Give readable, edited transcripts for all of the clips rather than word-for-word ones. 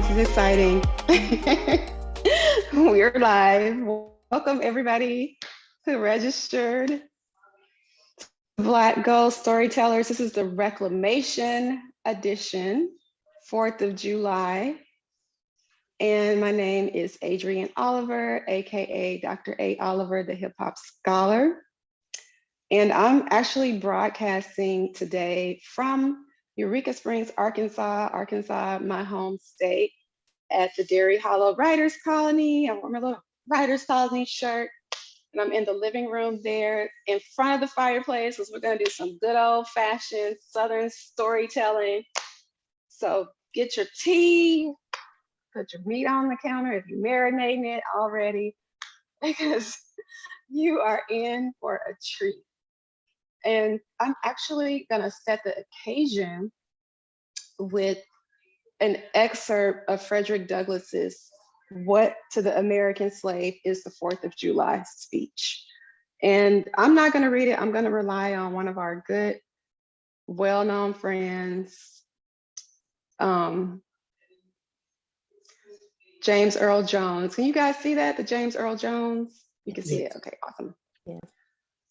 This is exciting. We're live. Welcome everybody who registered. Black Gold Storytellers. This is the Reclamation edition, 4th of July. And my name is Adrienne Oliver, AKA Dr. A. Oliver, the hip hop scholar. And I'm actually broadcasting today from Eureka Springs, Arkansas, my home state, at the Dairy Hollow Writers Colony. I wore my little Writers Colony shirt, and I'm in the living room there in front of the fireplace, because we're gonna do some good old fashioned Southern storytelling. So get your tea, put your meat on the counter if you're marinating it already, because you are in for a treat. And I'm actually gonna set the occasion with an excerpt of Frederick Douglass's "What to the American Slave is the 4th of July" speech. And I'm not gonna read it, I'm gonna rely on one of our good, well-known friends, James Earl Jones. Can you guys see that, the James Earl Jones? You can see it, okay, awesome. Yeah.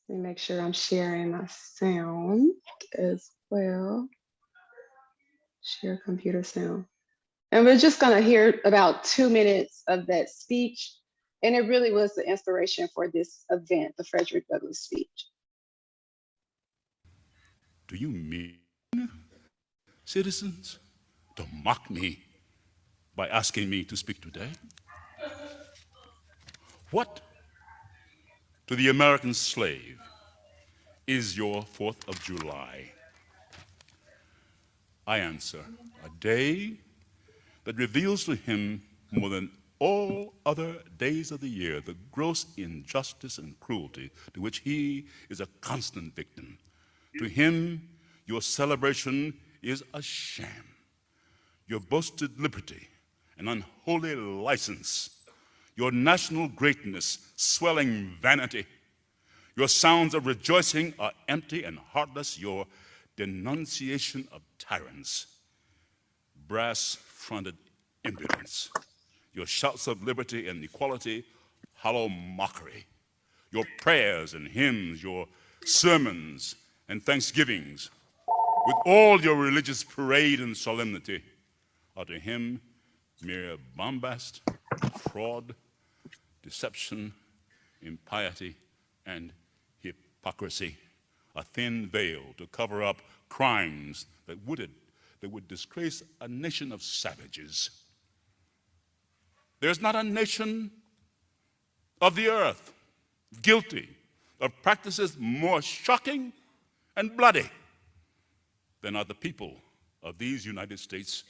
Let me make sure I'm sharing my sound as well. Share computer sound. And we're just gonna hear about 2 minutes of that speech. And it really was the inspiration for this event, the Frederick Douglass speech. Do you mean, citizens, to mock me by asking me to speak today? What to the American slave is your 4th of July? I answer, a day that reveals to him more than all other days of the year the gross injustice and cruelty to which he is a constant victim. To him, your celebration is a sham. Your boasted liberty, an unholy license. Your national greatness, swelling vanity. Your sounds of rejoicing are empty and heartless. Your denunciation of tyrants, brass-fronted impudence. Your shouts of liberty and equality, hollow mockery. Your prayers and hymns, your sermons and thanksgivings, with all your religious parade and solemnity, are to him mere bombast, fraud, deception, impiety, and hypocrisy. A thin veil to cover up crimes that would disgrace a nation of savages. There's not a nation of the earth guilty of practices more shocking and bloody than are the people of these United States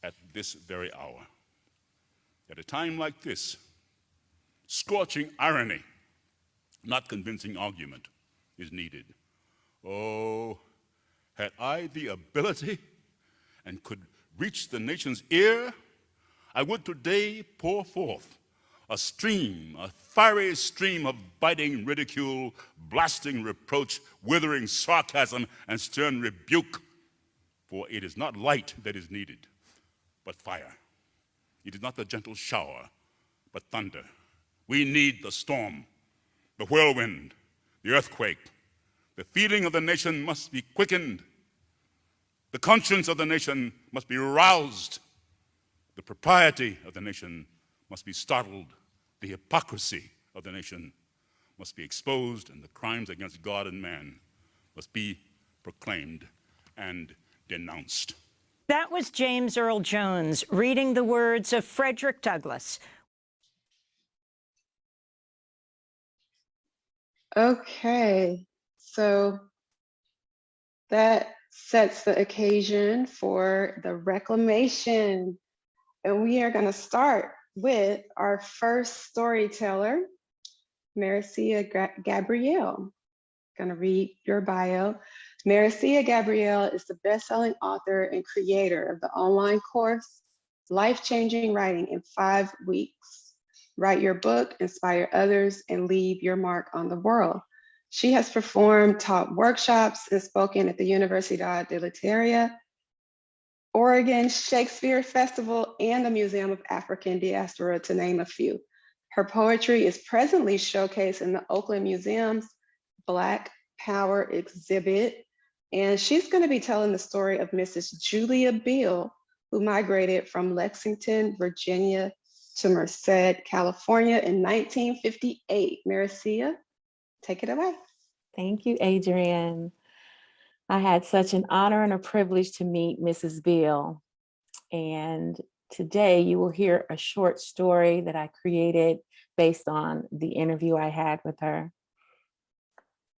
at this very hour. At a time like this, scorching irony, not convincing argument, is needed. Oh, had I the ability and could reach the nation's ear, I would today pour forth a stream, a fiery stream of biting ridicule, blasting reproach, withering sarcasm, and stern rebuke. For it is not light that is needed, but fire. It is not the gentle shower, but thunder. We need the storm, the whirlwind, the earthquake. The feeling of the nation must be quickened. The conscience of the nation must be roused. The propriety of the nation must be startled. The hypocrisy of the nation must be exposed, and the crimes against God and man must be proclaimed and denounced. That was James Earl Jones reading the words of Frederick Douglass. Okay, so that sets the occasion for the Reclamation. And we are going to start with our first storyteller, Meres-Sia Gabriel. Going to read your bio. Meres-Sia Gabriel is the best-selling author and creator of the online course, Life-Changing Writing in 5 Weeks. Write your book, inspire others, and leave your mark on the world. She has performed, taught workshops, and spoken at the Universidad de la Tierra Oregon Shakespeare Festival, and the Museum of African Diaspora, to name a few. Her poetry is presently showcased in the Oakland Museum's Black Power exhibit, and she's going to be telling the story of Mrs. Julia Beal, who migrated from Lexington, Virginia to Merced, California in 1958. Meres-Sia, take it away. Thank you, Adrienne. I had such an honor and a privilege to meet Mrs. Beal. And today you will hear a short story that I created based on the interview I had with her.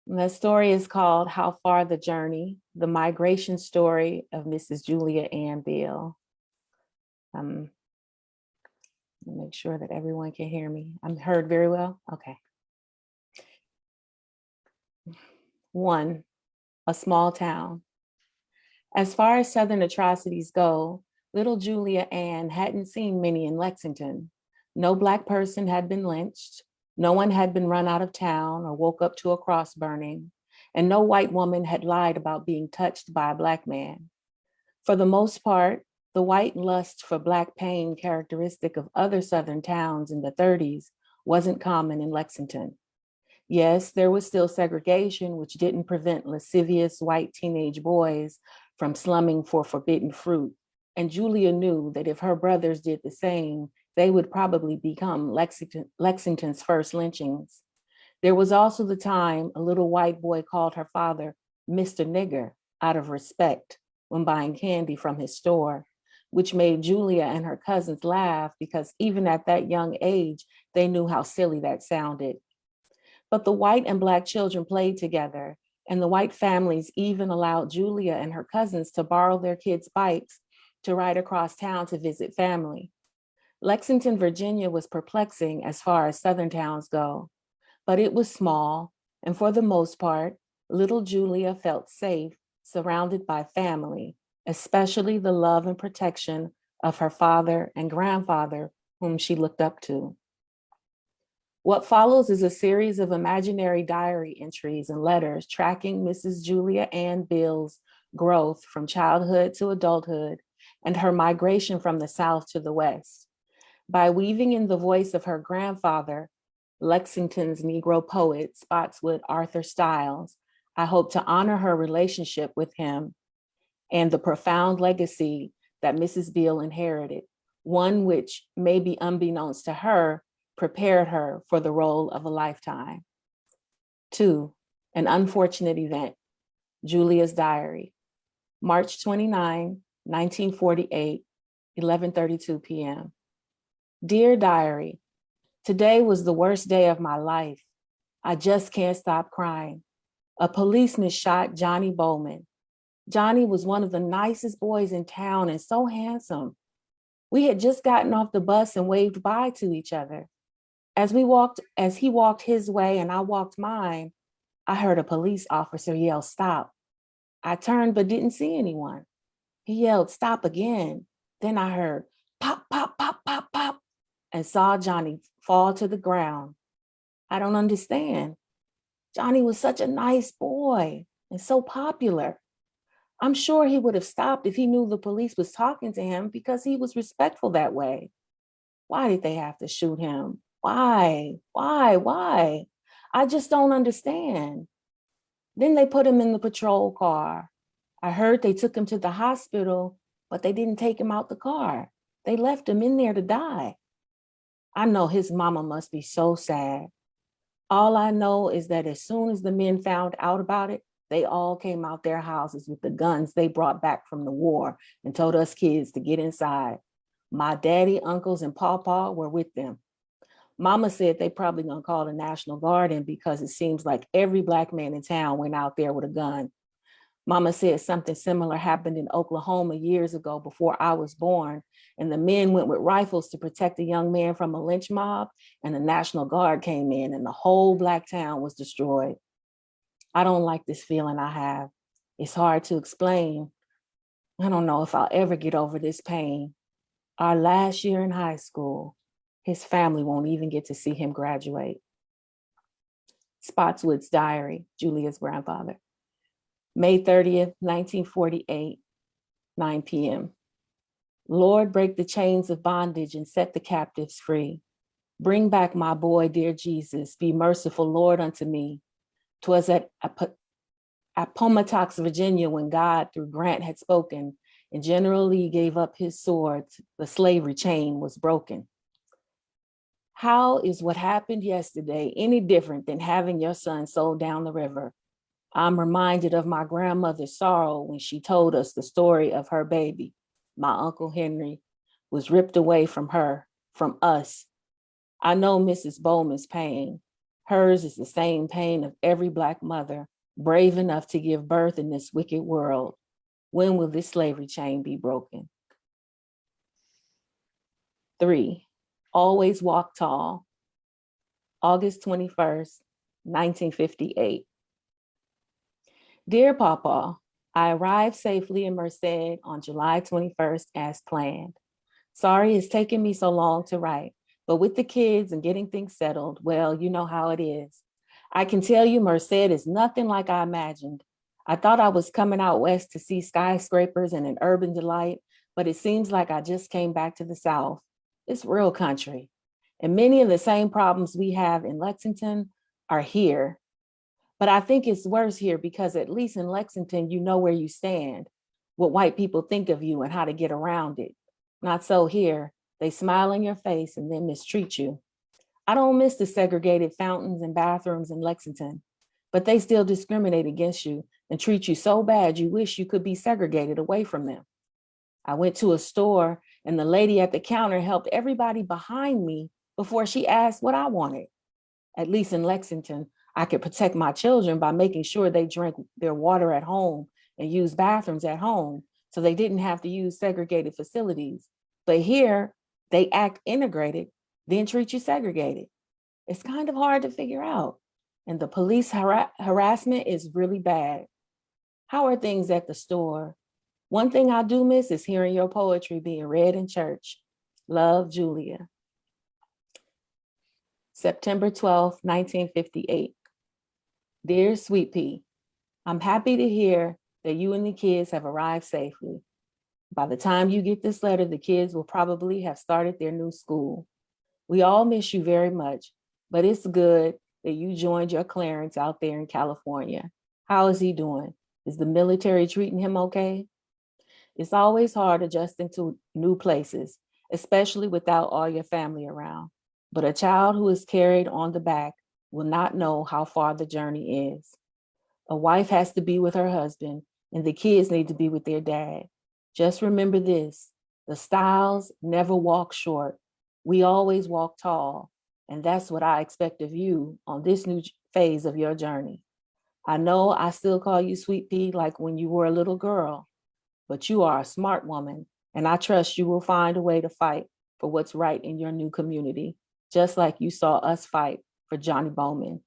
And the story is called How Far the Journey, the migration story of Mrs. Julia Ann Beal. Make sure that everyone can hear me. I'm heard very well? Okay. 1, a small town. As far as Southern atrocities go, little Julia Ann hadn't seen many in Lexington. No Black person had been lynched. No one had been run out of town or woke up to a cross burning. And no white woman had lied about being touched by a Black man. For the most part, the white lust for Black pain characteristic of other Southern towns in the 30s wasn't common in Lexington. Yes, there was still segregation, which didn't prevent lascivious white teenage boys from slumming for forbidden fruit. And Julia knew that if her brothers did the same, they would probably become Lexington's first lynchings. There was also the time a little white boy called her father Mr. Nigger out of respect when buying candy from his store, which made Julia and her cousins laugh because even at that young age, they knew how silly that sounded. But the white and Black children played together, and the white families even allowed Julia and her cousins to borrow their kids' bikes to ride across town to visit family. Lexington, Virginia was perplexing as far as Southern towns go, but it was small, and for the most part, little Julia felt safe, surrounded by family, especially the love and protection of her father and grandfather, whom she looked up to. What follows is a series of imaginary diary entries and letters tracking Mrs. Julia Ann Beal's growth from childhood to adulthood and her migration from the South to the West. By weaving in the voice of her grandfather, Lexington's Negro poet, Spotswood Arthur Styles, I hope to honor her relationship with him and the profound legacy that Mrs. Beal inherited, one which, maybe unbeknownst to her, prepared her for the role of a lifetime. 2, an unfortunate event, Julia's diary, March 29, 1948, 11:32 p.m. Dear diary, today was the worst day of my life. I just can't stop crying. A policeman shot Johnny Bowman. Johnny was one of the nicest boys in town and so handsome. We had just gotten off the bus and waved bye to each other. As he walked his way and I walked mine, I heard a police officer yell, "Stop." I turned but didn't see anyone. He yelled, "Stop" again. Then I heard pop, pop, pop, pop, pop, and saw Johnny fall to the ground. I don't understand. Johnny was such a nice boy and so popular. I'm sure he would have stopped if he knew the police was talking to him because he was respectful that way. Why did they have to shoot him? Why? I just don't understand. Then they put him in the patrol car. I heard they took him to the hospital, but they didn't take him out the car. They left him in there to die. I know his mama must be so sad. All I know is that as soon as the men found out about it, they all came out their houses with the guns they brought back from the war and told us kids to get inside. My daddy, uncles, and pawpaw were with them. Mama said they probably gonna call the National Guard in because it seems like every Black man in town went out there with a gun. Mama said something similar happened in Oklahoma years ago before I was born, and the men went with rifles to protect a young man from a lynch mob, and the National Guard came in and the whole Black town was destroyed. I don't like this feeling I have. It's hard to explain. I don't know if I'll ever get over this pain. Our last year in high school, his family won't even get to see him graduate. Spotswood's diary, Julia's grandfather. May 30th, 1948, 9 p.m. Lord, break the chains of bondage and set the captives free. Bring back my boy, dear Jesus. Be merciful, Lord, unto me. 'Twas at Appomattox, Virginia, when God through Grant had spoken and General Lee gave up his sword, the slavery chain was broken. How is what happened yesterday any different than having your son sold down the river? I'm reminded of my grandmother's sorrow when she told us the story of her baby. My Uncle Henry was ripped away from her, from us. I know Mrs. Bowman's pain. Hers is the same pain of every Black mother brave enough to give birth in this wicked world. When will this slavery chain be broken? 3, always walk tall. August 21st, 1958. Dear Papa, I arrived safely in Merced on July 21st as planned. Sorry it's taken me so long to write, but with the kids and getting things settled, well, you know how it is. I can tell you Merced is nothing like I imagined. I thought I was coming out west to see skyscrapers and an urban delight, but it seems like I just came back to the South. It's real country. And many of the same problems we have in Lexington are here. But I think it's worse here because at least in Lexington, you know where you stand, what white people think of you and how to get around it. Not so here. They smile in your face and then mistreat you. I don't miss the segregated fountains and bathrooms in Lexington, but they still discriminate against you and treat you so bad you wish you could be segregated away from them. I went to a store and the lady at the counter helped everybody behind me before she asked what I wanted. At least in Lexington, I could protect my children by making sure they drank their water at home and used bathrooms at home so they didn't have to use segregated facilities. But here, they act integrated, then treat you segregated. It's kind of hard to figure out. And the police harassment is really bad. How are things at the store? One thing I do miss is hearing your poetry being read in church. Love, Julia. September 12th, 1958. Dear Sweet Pea, I'm happy to hear that you and the kids have arrived safely. By the time you get this letter, the kids will probably have started their new school. We all miss you very much, but it's good that you joined your Clarence out there in California. How is he doing? Is the military treating him okay? It's always hard adjusting to new places, especially without all your family around. But a child who is carried on the back will not know how far the journey is. A wife has to be with her husband, and the kids need to be with their dad. Just remember this, the Styles never walk short. We always walk tall, and that's what I expect of you on this new phase of your journey. I know I still call you Sweet Pea like when you were a little girl, but you are a smart woman, and I trust you will find a way to fight for what's right in your new community, just like you saw us fight for Johnny Bowman.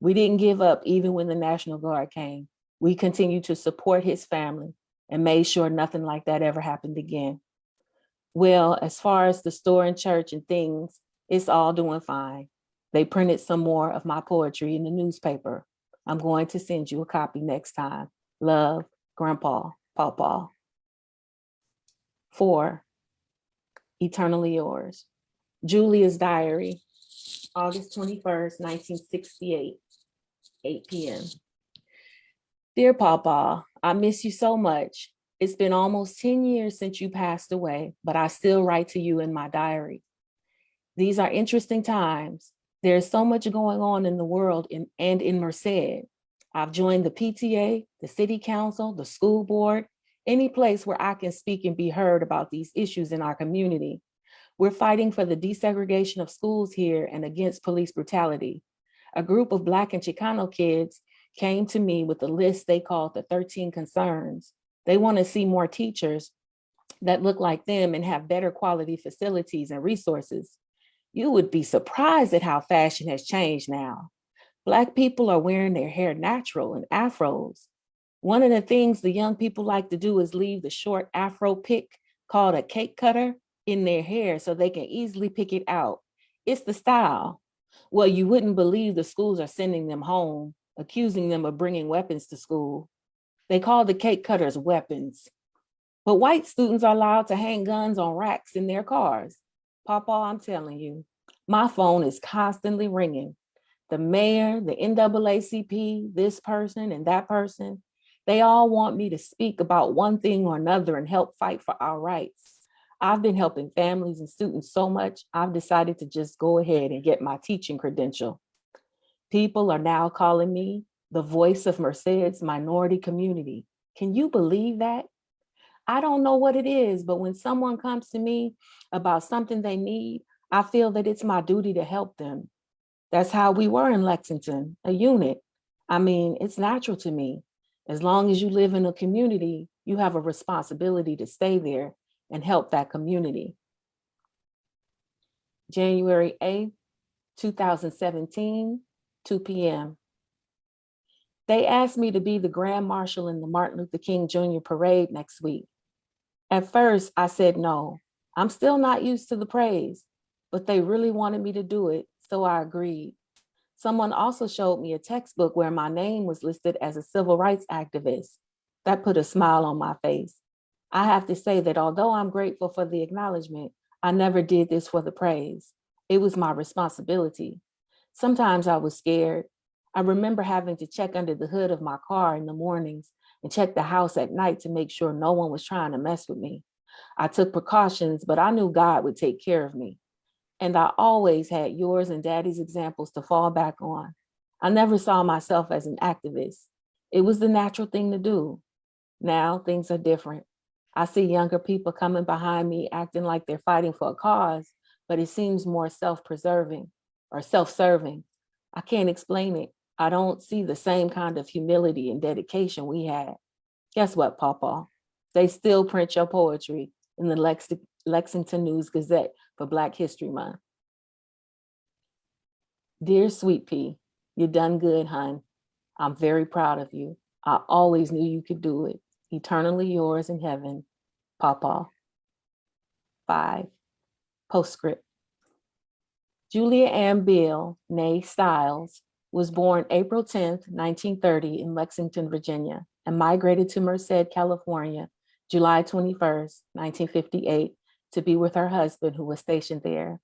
We didn't give up even when the National Guard came. We continued to support his family and made sure nothing like that ever happened again. Well, as far as the store and church and things, it's all doing fine. They printed some more of my poetry in the newspaper. I'm going to send you a copy next time. Love, Grandpa, Pawpaw. 4, eternally yours. Julia's diary, August 21st, 1968, 8 p.m. Dear Pawpaw, I miss you so much. It's been almost 10 years since you passed away, but I still write to you in my diary. These are interesting times. There's so much going on in the world and in Merced. I've joined the PTA, the city council, the school board, any place where I can speak and be heard about these issues in our community. We're fighting for the desegregation of schools here and against police brutality. A group of Black and Chicano kids came to me with a list they called the 13 concerns. They want to see more teachers that look like them and have better quality facilities and resources. You would be surprised at how fashion has changed now. Black people are wearing their hair natural and afros. One of the things the young people like to do is leave the short afro pick called a cake cutter in their hair so they can easily pick it out. It's the style. Well, you wouldn't believe the schools are sending them home, accusing them of bringing weapons to school. They call the cake cutters weapons. But white students are allowed to hang guns on racks in their cars. Papa, I'm telling you, my phone is constantly ringing. The mayor, the NAACP, this person and that person, they all want me to speak about one thing or another and help fight for our rights. I've been helping families and students so much, I've decided to just go ahead and get my teaching credential. People are now calling me the voice of Merced's minority community. Can you believe that? I don't know what it is, but when someone comes to me about something they need, I feel that it's my duty to help them. That's how we were in Lexington, a unit. I mean, it's natural to me. As long as you live in a community, you have a responsibility to stay there and help that community. January 8th, 2017, 2 p.m. They asked me to be the Grand Marshal in the Martin Luther King Jr. parade next week. At first, I said no. I'm still not used to the praise, but they really wanted me to do it, so I agreed. Someone also showed me a textbook where my name was listed as a civil rights activist. That put a smile on my face. I have to say that although I'm grateful for the acknowledgement, I never did this for the praise. It was my responsibility. Sometimes I was scared. I remember having to check under the hood of my car in the mornings and check the house at night to make sure no one was trying to mess with me. I took precautions, but I knew God would take care of me. And I always had yours and Daddy's examples to fall back on. I never saw myself as an activist. It was the natural thing to do. Now things are different. I see younger people coming behind me acting like they're fighting for a cause, but it seems more self-preserving or self-serving. I can't explain it. I don't see the same kind of humility and dedication we had. Guess what, Pawpaw? They still print your poetry in the Lexington News Gazette for Black History Month. Dear Sweet Pea, you done good, hun. I'm very proud of you. I always knew you could do it. Eternally yours in heaven, Pawpaw. 5. Postscript. Julia Ann Beale, née Stiles, was born April 10th, 1930 in Lexington, Virginia, and migrated to Merced, California, July 21st, 1958, to be with her husband who was stationed there.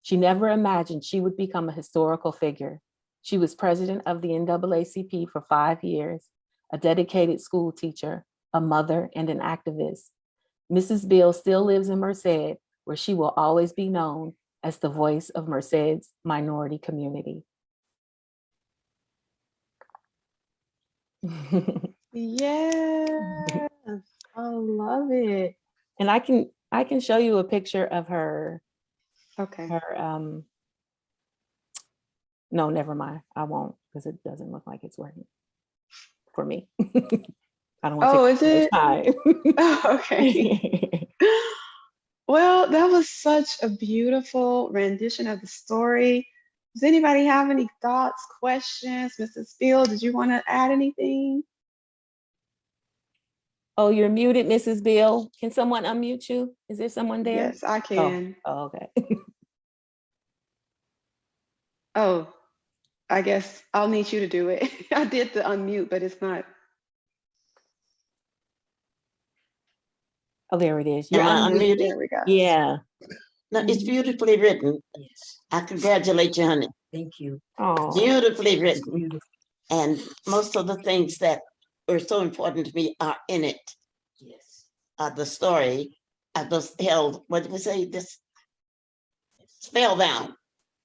She never imagined she would become a historical figure. She was president of the NAACP for 5 years, a dedicated school teacher, a mother, and an activist. Mrs. Beale still lives in Merced, where she will always be known as the voice of Merced's minority community. Yes, I love it. And I can show you a picture of her. Okay. No, never mind. I won't, because it doesn't look like it's working for me. I don't want Oh, to is take it? time. Oh, okay. Well, that was such a beautiful rendition of the story. Does anybody have any thoughts, questions? Mrs. Beale, did you want to add anything? Oh, you're muted, Mrs. Beale. Can someone unmute you? Is there someone there? Yes, I can. Oh, okay. Oh, I guess I'll need you to do it. I did the unmute, but it's not. Oh, there it is. Am You're I unmuted. unmuted? There we go. Yeah. No, it's beautifully written. Yes, I congratulate you, honey. thank you. Oh, Beautifully It's written. beautiful. And most of the things that were so important to me are in it. Yes. The story, I just held, what did we say, this spellbound.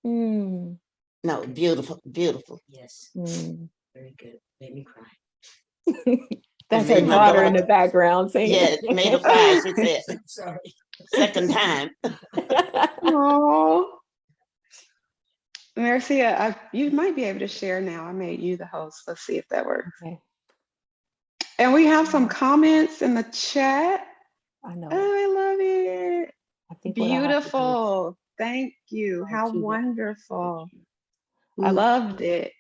mm, No, beautiful, beautiful. Yes, mm. very good. Made me cry. That's made her my daughter in daughter- the background singing. Yeah, it made a cry, she said, Sorry. second time. Oh, Meres-Sia, you might be able to share now. I made you the host. Let's see if that works. Okay, And we have some comments in the chat. I know. Oh, I love it. I think what I have to do is Beautiful. Thank you. How to that. wonderful. I- Loved it.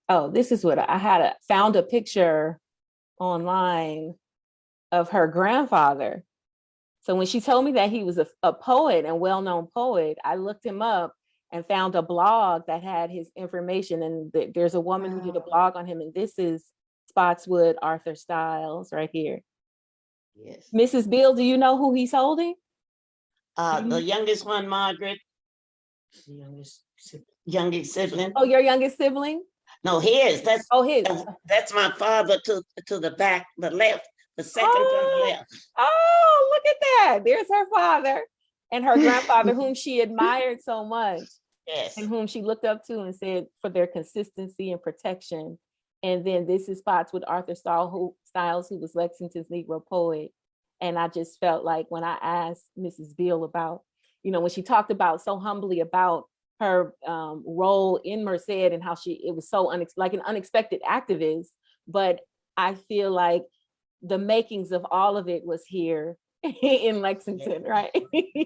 Oh, this is what I found a picture online of her grandfather. So when she told me that he was a poet and well-known poet, I looked him up and found a blog that had his information. And there's a woman who did a blog on him. And this is Spotswood Arthur Styles right here. Yes. Mrs. Bill, do you know who he's holding? The youngest one, Margaret, The youngest sibling. youngest sibling. Oh, your youngest sibling? No, his. Oh, his. That's my father to the back, the left, the second from the left. Oh, look at that. There's her father and her grandfather, whom she admired so much. Yes. And whom she looked up to and said for their consistency and protection. And then this is Spotswood Arthur Styles, who was Lexington's Negro poet. And I just felt like when I asked Mrs. Beale about, when she talked about so humbly about her role in Merced and how it was so like an unexpected activist, but I feel like the makings of all of it was here in Lexington, right?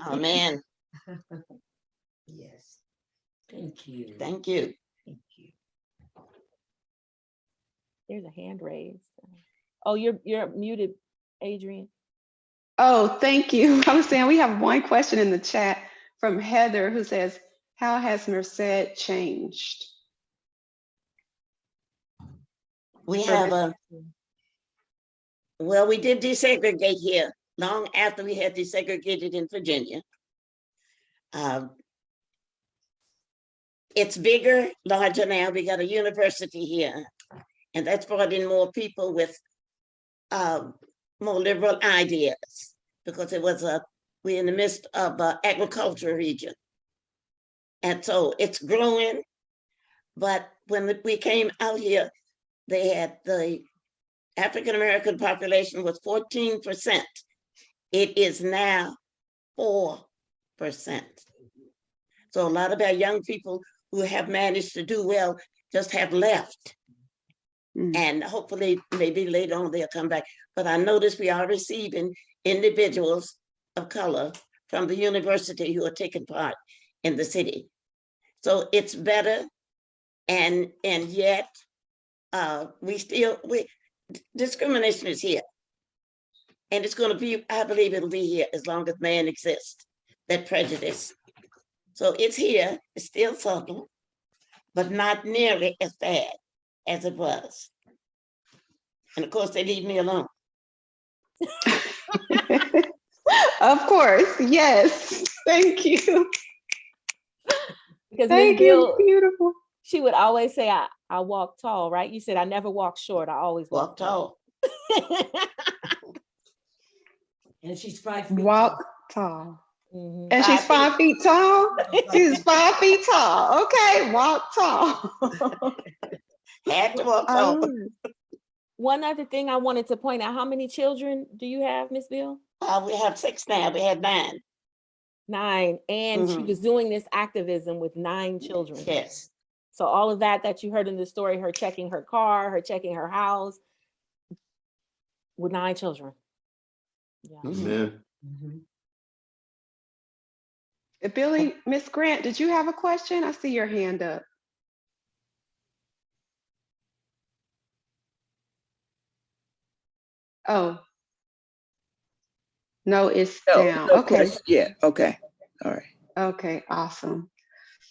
Oh man. Yes. Thank you. Thank you. Thank you. There's a hand raised. Oh, you're muted, Adrian. Oh, thank you. I was saying we have one question in the chat from Heather who says, how has Merced changed? We have we did desegregate here long after we had desegregated in Virginia. It's bigger, larger now. We got a university here, and that's brought in more people with more liberal ideas, because we're in the midst of an agricultural region. And so it's growing. But when we came out here, the African-American population was 14%. It is now 4%. So a lot of our young people who have managed to do well just have left. And hopefully, maybe later on they'll come back. But I notice we are receiving individuals of color from the university who are taking part in the city. So it's better, and yet discrimination is here. And it's going to be, I believe it'll be here as long as man exists, that prejudice. So it's here, it's still subtle, but not nearly as bad as it was. And of course, they leave me alone. Of course, yes. Thank you. Because Thank Ms. you, Bill, beautiful. she would always say, I walk tall, right? You said, I never walk short, I always walk tall. And she's 5 feet Walk tall. Mhm. And she's 5 feet tall? She's 5 feet tall. Okay, walk tall. Had to walk tall. One other thing I wanted to point out, how many children do you have, Ms. Bill? We have 6 now, we had 9. 9, and she Mhm. was doing this activism with 9 children. Yes. So all of that you heard in the story, her checking her car, her checking her house, with 9 children. Yeah. Amen. Billy, Miss Grant, did you have a question? I see your hand up. Oh. No, it's down. No Okay. question. Yeah, okay. All right. Okay, awesome.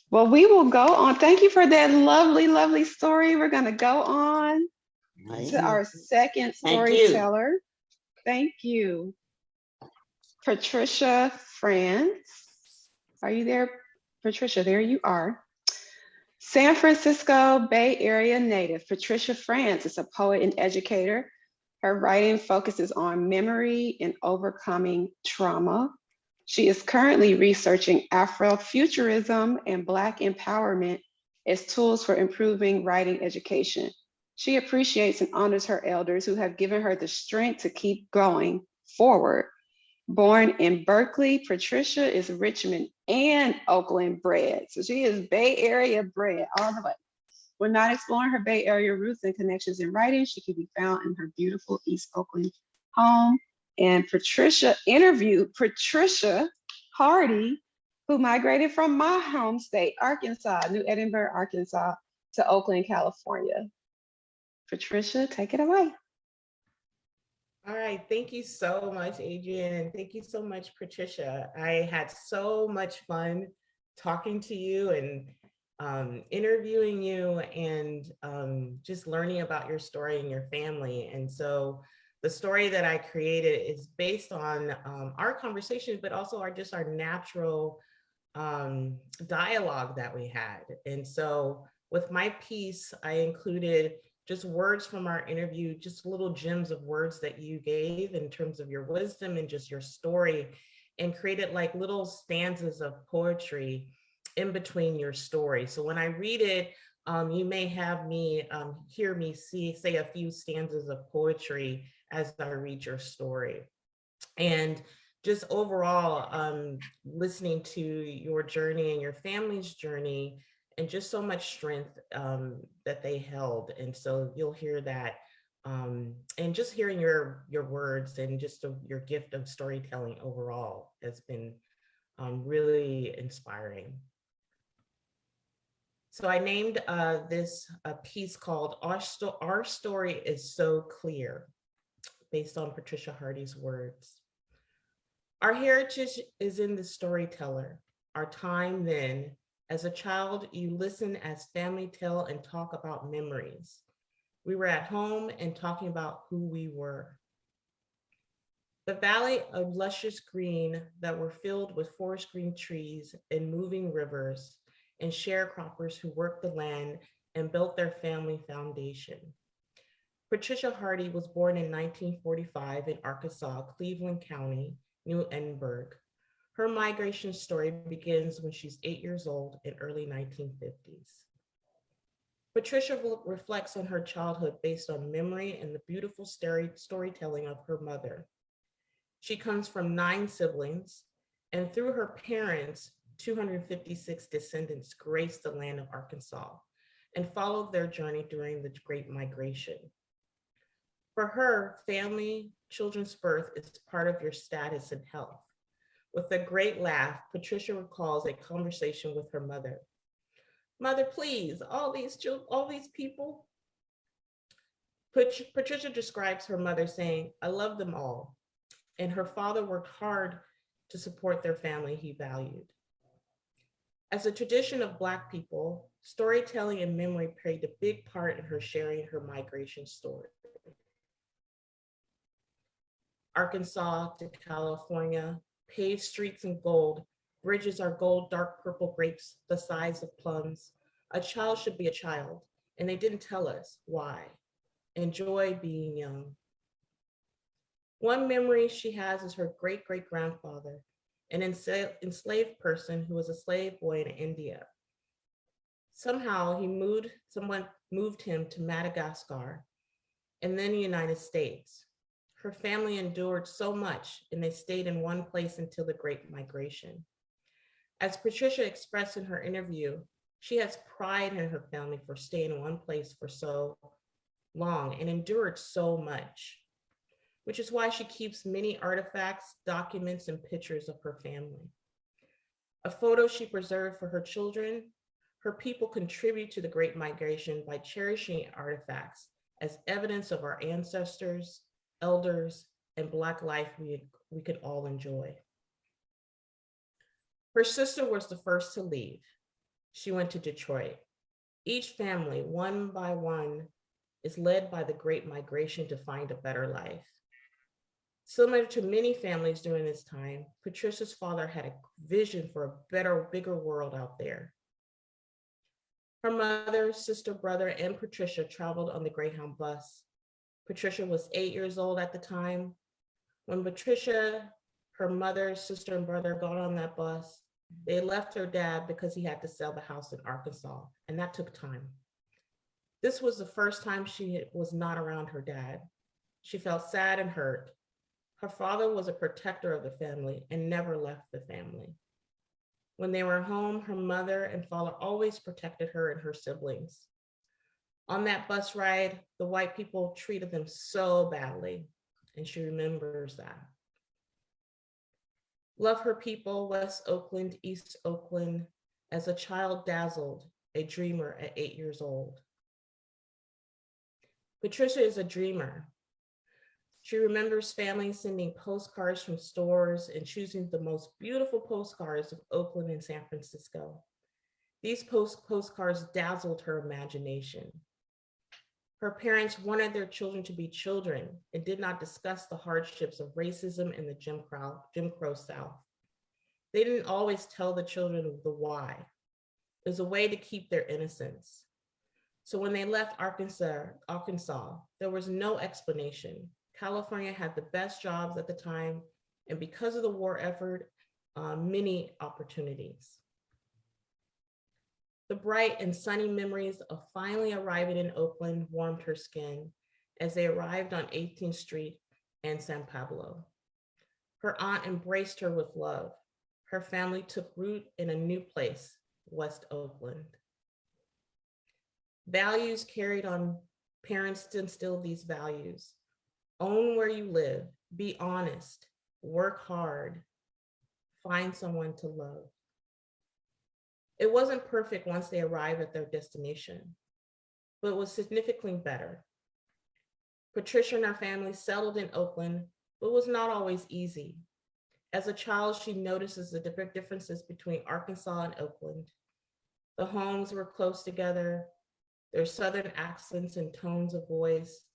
Well, we will go on. Thank you for that lovely, lovely story. We're going to go on to our second Thank you. storyteller. Thank you. Patricia France. Are you there? Patricia, there you are. San Francisco Bay Area native, Patricia France is a poet and educator. Her writing focuses on memory and overcoming trauma. She is currently researching Afrofuturism and Black empowerment as tools for improving writing education. She appreciates and honors her elders who have given her the strength to keep going forward. Born in Berkeley, Patricia is Richmond and Oakland bred. So she is Bay Area bred all the way. When not exploring her Bay Area roots and connections in writing, she can be found in her beautiful East Oakland home. And Patricia interviewed Patricia Hardy, who migrated from my home state, Arkansas, New Edinburgh, Arkansas, to Oakland, California. Patricia, take it away. All right, thank you so much, Adrian, and thank you so much, Patricia. I had so much fun talking to you and interviewing you and just learning about your story and your family. And so the story that I created is based on our conversation, but also our natural dialogue that we had. And so with my piece, I included just words from our interview, just little gems of words that you gave in terms of your wisdom and just your story, and created like little stanzas of poetry in between your story. So when I read it, you may have me hear me say a few stanzas of poetry as I read your story. And just overall, listening to your journey and your family's journey, and just so much strength that they held. And so you'll hear that. And just hearing your words and just your gift of storytelling overall has been really inspiring. So I named this a piece called Our Story is So Clear, based on Patricia Hardy's words. Our heritage is in the storyteller. Our time then, as a child, you listen as family tell and talk about memories. We were at home and talking about who we were. The valley of luscious green that were filled with forest green trees and moving rivers and sharecroppers who worked the land and built their family foundation. Patricia Hardy was born in 1945 in Arkansas, Cleveland County, New Edinburgh. Her migration story begins when she's 8 years old in early 1950s. Patricia reflects on her childhood based on memory and the beautiful storytelling of her mother. She comes from 9 siblings, and through her parents, 256 descendants graced the land of Arkansas and followed their journey during the Great Migration. For her, family, children's birth is part of your status and health. With a great laugh, Patricia recalls a conversation with her mother. Mother, please, all these people. Patricia describes her mother saying, I love them all. And her father worked hard to support their family he valued. As a tradition of Black people, storytelling and memory played a big part in her sharing her migration story. Arkansas to California, paved streets in gold, bridges are gold, dark purple grapes the size of plums. A child should be a child, and they didn't tell us why. Enjoy being young. One memory she has is her great-great-grandfather, an enslaved person who was a slave boy in India. Somehow someone moved him to Madagascar and then the United States. Her family endured so much and they stayed in one place until the Great Migration. As Patricia expressed in her interview, she has pride in her family for staying in one place for so long and endured so much, which is why she keeps many artifacts, documents, and pictures of her family. A photo she preserved for her children, her people contribute to the Great Migration by cherishing artifacts as evidence of our ancestors, elders, and Black life we could all enjoy. Her sister was the first to leave. She went to Detroit. Each family, one by one, is led by the Great Migration to find a better life. Similar to many families during this time, Patricia's father had a vision for a better, bigger world out there. Her mother, sister, brother, and Patricia traveled on the Greyhound bus. Patricia was 8 years old at the time. When Patricia, her mother, sister, and brother got on that bus, they left her dad because he had to sell the house in Arkansas, and that took time. This was the first time she was not around her dad. She felt sad and hurt. Her father was a protector of the family and never left the family. When they were home, her mother and father always protected her and her siblings. On that bus ride, the white people treated them so badly, and she remembers that. Love her people, West Oakland, East Oakland, as a child dazzled, a dreamer at 8 years old. Patricia is a dreamer. She remembers families sending postcards from stores and choosing the most beautiful postcards of Oakland and San Francisco. These postcards dazzled her imagination. Her parents wanted their children to be children and did not discuss the hardships of racism in the Jim Crow South. They didn't always tell the children the why. It was a way to keep their innocence. So when they left Arkansas, there was no explanation. California had the best jobs at the time, and because of the war effort, many opportunities. The bright and sunny memories of finally arriving in Oakland warmed her skin as they arrived on 18th Street and San Pablo. Her aunt embraced her with love. Her family took root in a new place, West Oakland. Values carried on, parents instilled these values. Own where you live, be honest, work hard, find someone to love. It wasn't perfect once they arrived at their destination, but it was significantly better. Patricia and her family settled in Oakland, but it was not always easy. As a child, she notices the differences between Arkansas and Oakland. The homes were close together, their Southern accents and tones of voice,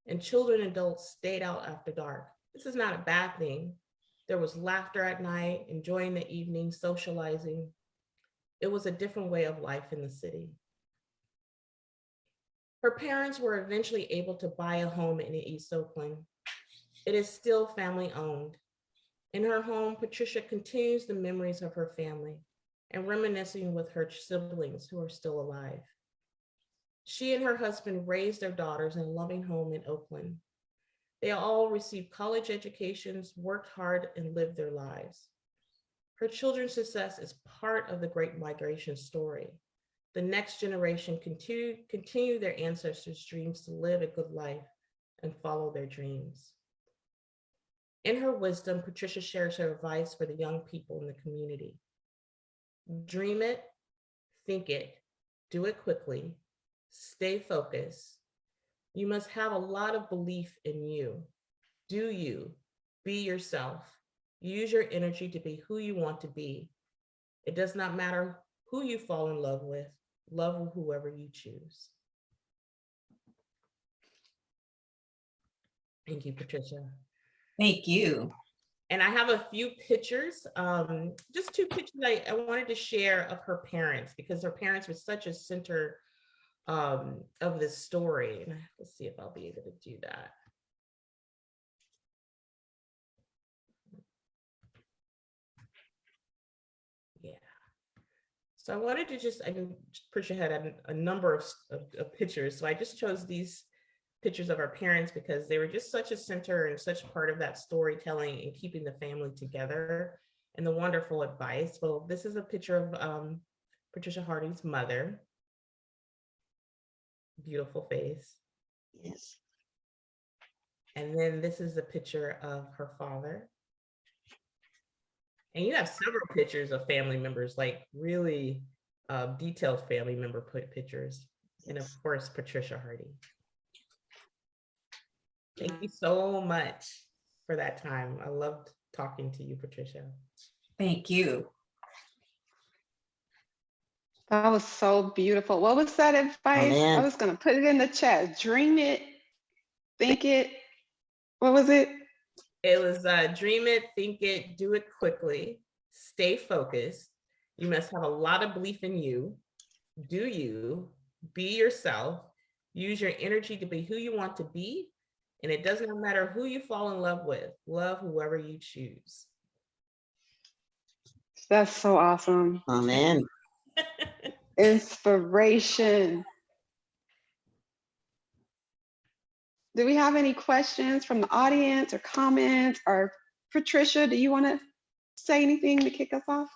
and children and adults stayed out after dark. This is not a bad thing. There was laughter at night, enjoying the evening, socializing. It was a different way of life in the city. Her parents were eventually able to buy a home in East Oakland. It is still family owned. In her home, Patricia continues the memories of her family and reminiscing with her siblings who are still alive. She and her husband raised their daughters in a loving home in Oakland. They all received college educations, worked hard, and lived their lives. Her children's success is part of the Great Migration story. The next generation continue their ancestors' dreams to live a good life and follow their dreams. In her wisdom, Patricia shares her advice for the young people in the community. Dream it, think it, do it quickly, stay focused. You must have a lot of belief in you. Do you, be yourself. Use your energy to be who you want to be. It does not matter who you fall in love with. Love whoever you choose. Thank you, Patricia. Thank you. And I have a few pictures, just two pictures I wanted to share of her parents because her parents were such a center of this story. And let's see if I'll be able to do that. Yeah. So I wanted to just, Patricia had a number of pictures. So I just chose these pictures of our parents because they were just such a center and such part of that storytelling and keeping the family together and the wonderful advice. Well, this is a picture of Patricia Hardy's mother. Beautiful face. Yes. And then this is a picture of her father. And you have several pictures of family members, like really detailed family member pictures. And of course, Patricia Hardy. Thank you so much for that time. I loved talking to you, Patricia. Thank you. That was so beautiful. What was that advice? man. I was going to put it in the chat. Dream it, think it. What was it? It was dream it, think it, do it quickly, stay focused. You must have a lot of belief in you. Do you, be yourself, use your energy to be who you want to be. And it doesn't matter who you fall in love with, love whoever you choose. That's so awesome. Amen. Inspiration. Do we have any questions from the audience or comments? Or Patricia, do you want to say anything to kick us off?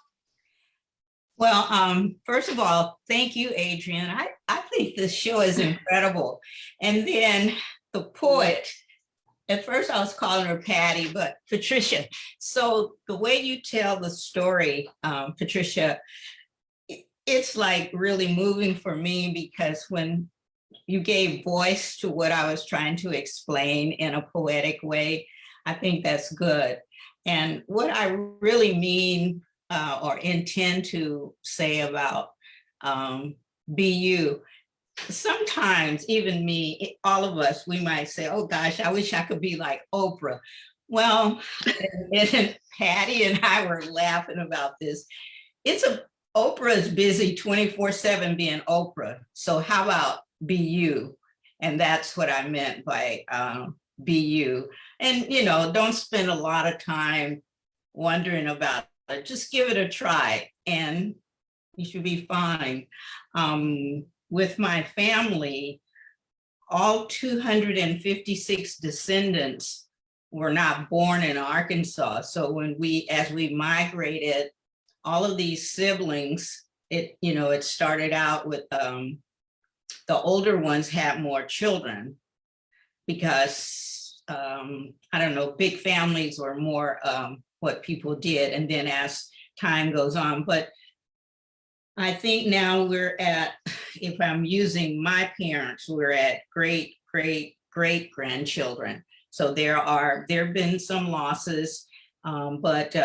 Well, first of all, thank you, Adrienne. I think this show is incredible. And then the poet, at first I was calling her Patty, but Patricia. So the way you tell the story, Patricia, it's like really moving for me because when you gave voice to what I was trying to explain in a poetic way, I think that's good. And what I really mean or intend to say about be you. Sometimes even me, all of us, we might say, oh gosh, I wish I could be like Oprah. Well, and Patty and I were laughing about this. Oprah is busy 24/7 being Oprah. So how about be you? And that's what I meant by be you. And, don't spend a lot of time wondering about it. Just give it a try and you should be fine. With my family, all 256 descendants were not born in Arkansas. So as we migrated, all of these siblings, it started out with the older ones had more children because, I don't know, big families were more what people did. And then as time goes on, but I think now we're at, if I'm using my parents, we're at great, great, great grandchildren. So there have been some losses, but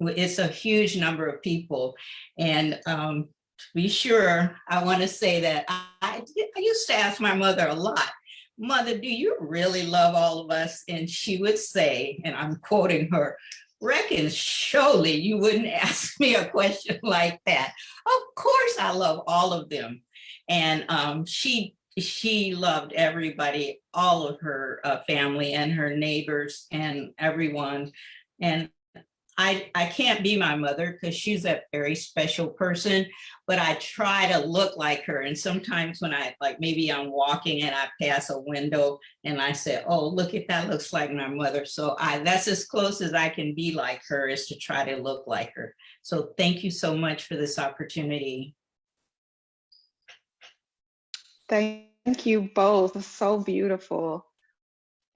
it's a huge number of people. And to be sure, I want to say that I used to ask my mother a lot, Mother, do you really love all of us? And she would say, and I'm quoting her, reckon surely you wouldn't ask me a question like that. Of course I love all of them. And she loved everybody, all of her family and her neighbors and everyone. And I can't be my mother because she's a very special person, but I try to look like her. And sometimes when maybe I'm walking and I pass a window and I say, oh, look at that, looks like my mother. So that's as close as I can be like her, is to try to look like her. So thank you so much for this opportunity. Thank you both. It's so beautiful.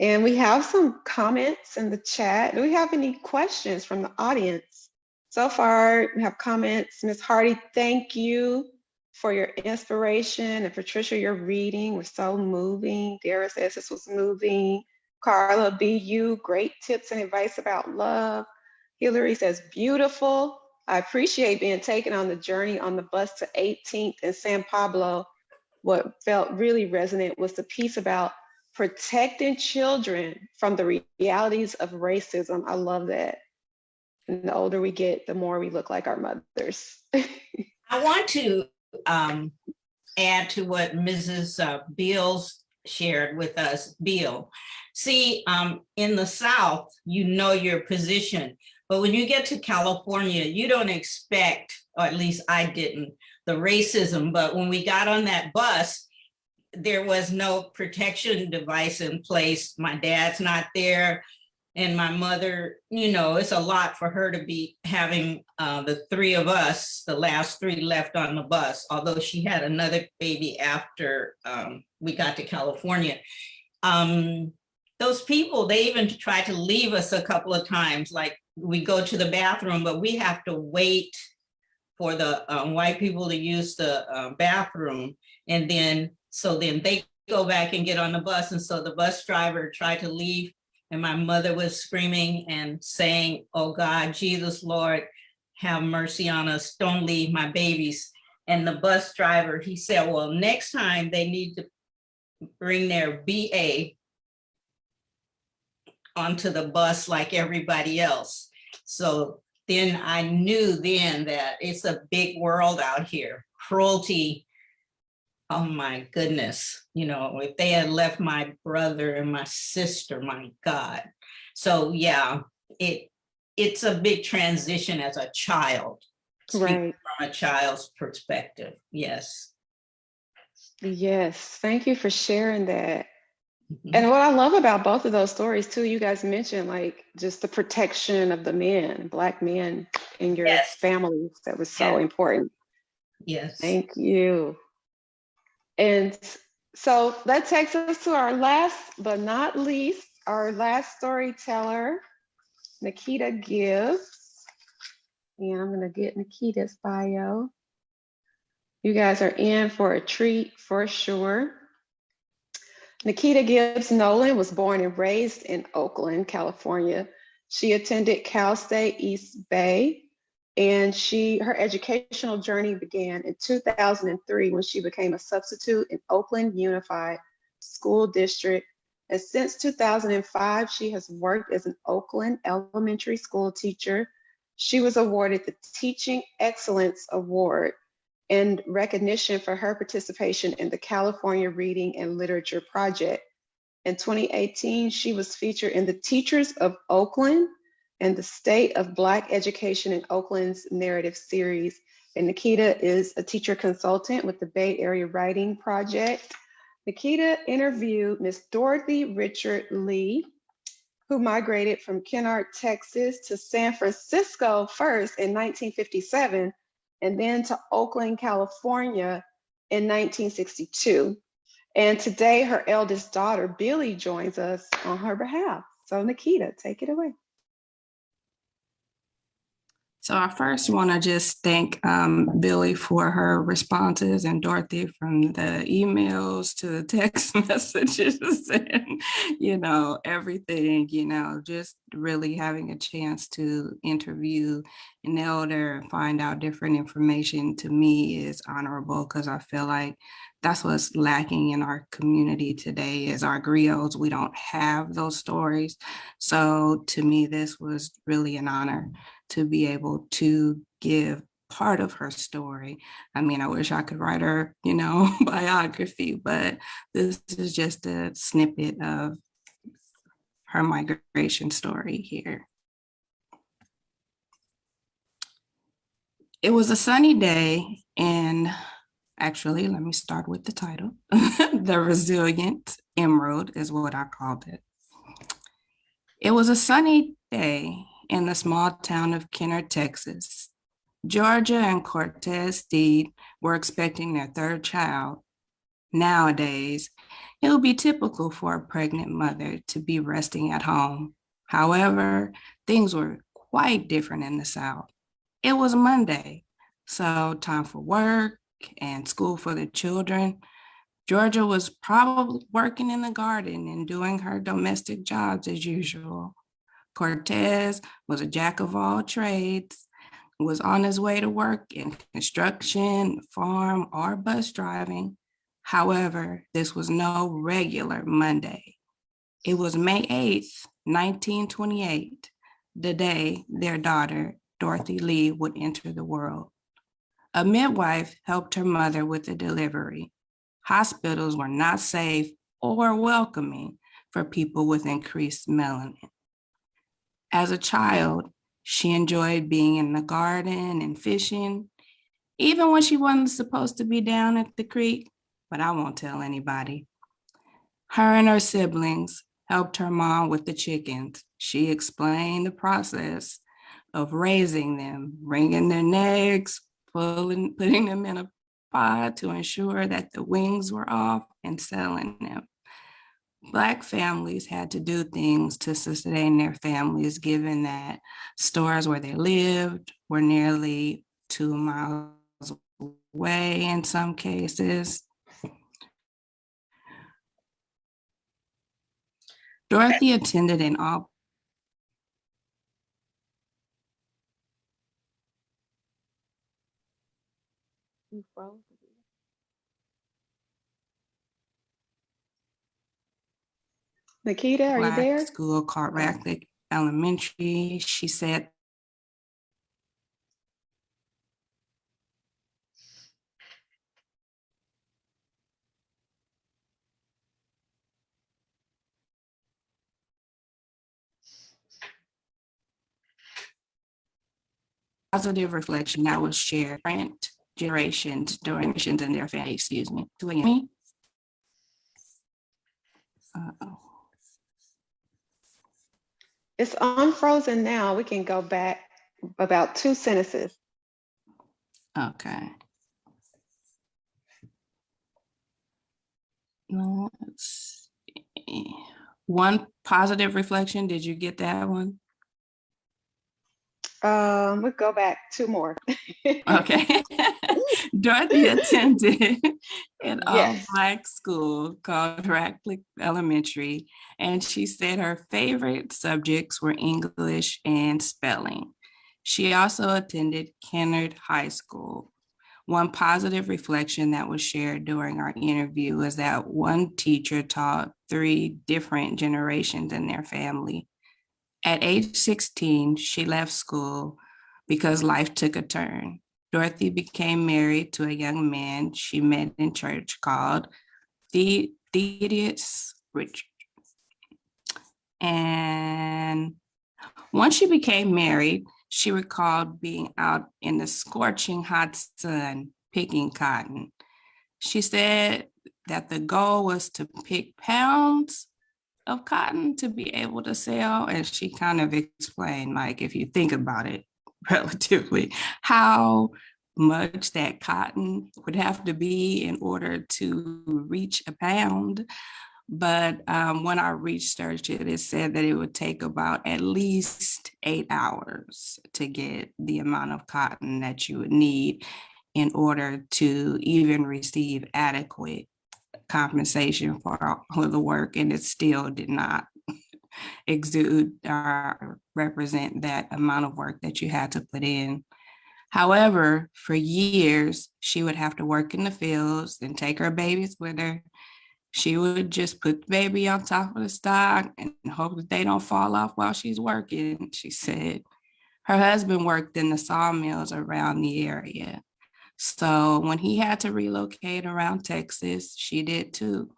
And we have some comments in the chat. Do we have any questions from the audience? So far, we have comments. Ms. Hardy, thank you for your inspiration. And Patricia, your reading was so moving. Dara says this was moving. Carla, be you, great tips and advice about love. Hillary says, beautiful. I appreciate being taken on the journey on the bus to 18th in San Pablo. What felt really resonant was the piece about protecting children from the realities of racism. I love that. And the older we get, the more we look like our mothers. I want to add to what Mrs. Beals shared with us. Beal, see, in the South, you know your position, but when you get to California, you don't expect, or at least I didn't, the racism. But when we got on that bus, there was no protection device in place. My dad's not there. And my mother, it's a lot for her to be having the three of us, the last three left on the bus, although she had another baby after we got to California. Those people, they even tried to leave us a couple of times, like we go to the bathroom, but we have to wait for the white people to use the bathroom. And then they go back and get on the bus. And so the bus driver tried to leave, and my mother was screaming and saying, oh God, Jesus, Lord, have mercy on us. Don't leave my babies. And the bus driver, he said, well, next time they need to bring their BA onto the bus like everybody else. So then I knew then that it's a big world out here. Cruelty, oh my goodness, if they had left my brother and my sister, my God. So yeah, it's a big transition as a child, Right. from a child's perspective. Yes. Yes, thank you for sharing that. And what I love about both of those stories too, you guys mentioned just the protection of the men, Black men in your families. That was so important. Yes. Thank you. And so that takes us to our last but not least, our last storyteller, Nikita Gibbs. And I'm gonna get Nikita's bio. You guys are in for a treat for sure. Nikita Gibbs Nolan was born and raised in Oakland, California. She attended Cal State East Bay And her educational journey began in 2003 when she became a substitute in Oakland Unified School District. And since 2005, she has worked as an Oakland elementary school teacher. She was awarded the Teaching Excellence Award in recognition for her participation in the California Reading and Literature Project. In 2018, she was featured in the Teachers of Oakland and the State of Black Education in Oakland's narrative series. And Nikita is a teacher consultant with the Bay Area Writing Project. Nikita interviewed Miss Dorothy Richard Lee, who migrated from Kennard, Texas to San Francisco first in 1957, and then to Oakland, California in 1962. And today her eldest daughter, Billy, joins us on her behalf. So Nikita, take it away. So I first want to just thank Billy for her responses and Dorothy from the emails to the text messages and, everything, just really having a chance to interview an elder and find out different information to me is honorable because I feel like that's what's lacking in our community today is our griots. We don't have those stories. So to me, this was really an honor to be able to give part of her story. I mean, I wish I could write her, biography, but this is just a snippet of her migration story here. It was a sunny day, and actually, let me start with the title. The Resilient Emerald is what I called it. It was a sunny day in the small town of Kennard, Texas. Georgia and Cortez Steed were expecting their third child. Nowadays, it would be typical for a pregnant mother to be resting at home. However, things were quite different in the South. It was Monday, so time for work and school for the children. Georgia was probably working in the garden and doing her domestic jobs as usual. Cortez was a jack of all trades, was on his way to work in construction, farm, or bus driving. However, this was no regular Monday. It was May 8th, 1928, the day their daughter, Dorothy Lee, would enter the world. A midwife helped her mother with the delivery. Hospitals were not safe or welcoming for people with increased melanin. As a child, she enjoyed being in the garden and fishing, even when she wasn't supposed to be down at the creek, but I won't tell anybody. Her and her siblings helped her mom with the chickens. She explained the process of raising them, wringing their necks, putting them in a pod to ensure that the wings were off and selling them. Black families had to do things to sustain their families, given that stores where they lived were nearly 2 miles away in some cases. Dorothy attended an all Nikita, are you there? Black school called Radcliffe Elementary. She said positive reflection that was shared different generations during missions in their family, excuse me. Do you hear me? It's unfrozen now. We can go back about 2 sentences. Okay. Let's see. One positive reflection. Did you get that one? We'll go back 2 more. Okay. Dorothy attended an Yes. all-Black school called Radcliffe Elementary, and she said her favorite subjects were English and spelling. She also attended Kennard High School. One positive reflection that was shared during our interview is that one teacher taught 3 different generations in their family. At age 16, she left school because life took a turn. Dorothy became married to a young man she met in church called Thaddeus Richard. And once she became married, she recalled being out in the scorching hot sun picking cotton. She said that the goal was to pick pounds of cotton to be able to sell. And she kind of explained, like, if you think about it relatively, how much that cotton would have to be in order to reach a pound. But when I researched it, it said that it would take about at least 8 hours to get the amount of cotton that you would need in order to even receive adequate compensation for the work. And it still did not exude or represent that amount of work that you had to put in. However, for years, she would have to work in the fields and take her babies with her. She would just put the baby on top of the stock and hope that they don't fall off while she's working, she said. Her husband worked in the sawmills around the area. So when he had to relocate around Texas, she did too.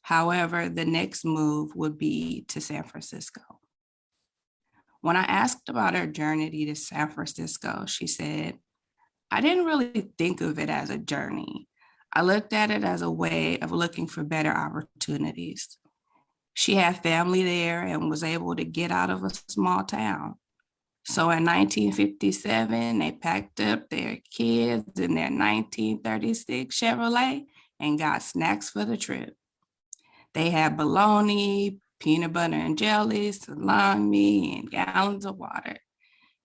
However, the next move would be to San Francisco. When I asked about her journey to San Francisco, she said, I didn't really think of it as a journey. I looked at it as a way of looking for better opportunities. She had family there and was able to get out of a small town. So in 1957, they packed up their kids in their 1936 Chevrolet and got snacks for the trip. They had bologna, peanut butter and jelly, salami, and gallons of water.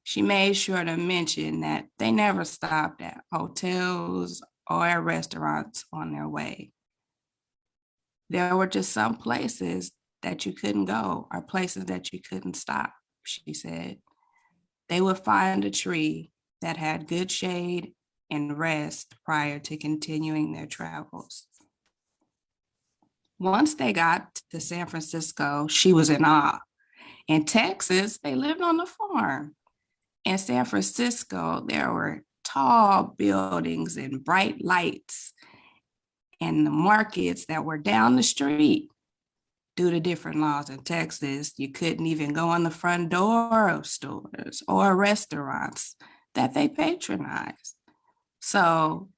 She made sure to mention that they never stopped at hotels or at restaurants on their way. There were just some places that you couldn't go or places that you couldn't stop, she said. They would find a tree that had good shade and rest prior to continuing their travels. Once they got to San Francisco, she was in awe. In Texas, they lived on a farm. In San Francisco, there were tall buildings and bright lights, and the markets that were down the street. Due to different laws in Texas, you couldn't even go on the front door of stores or restaurants that they patronized. So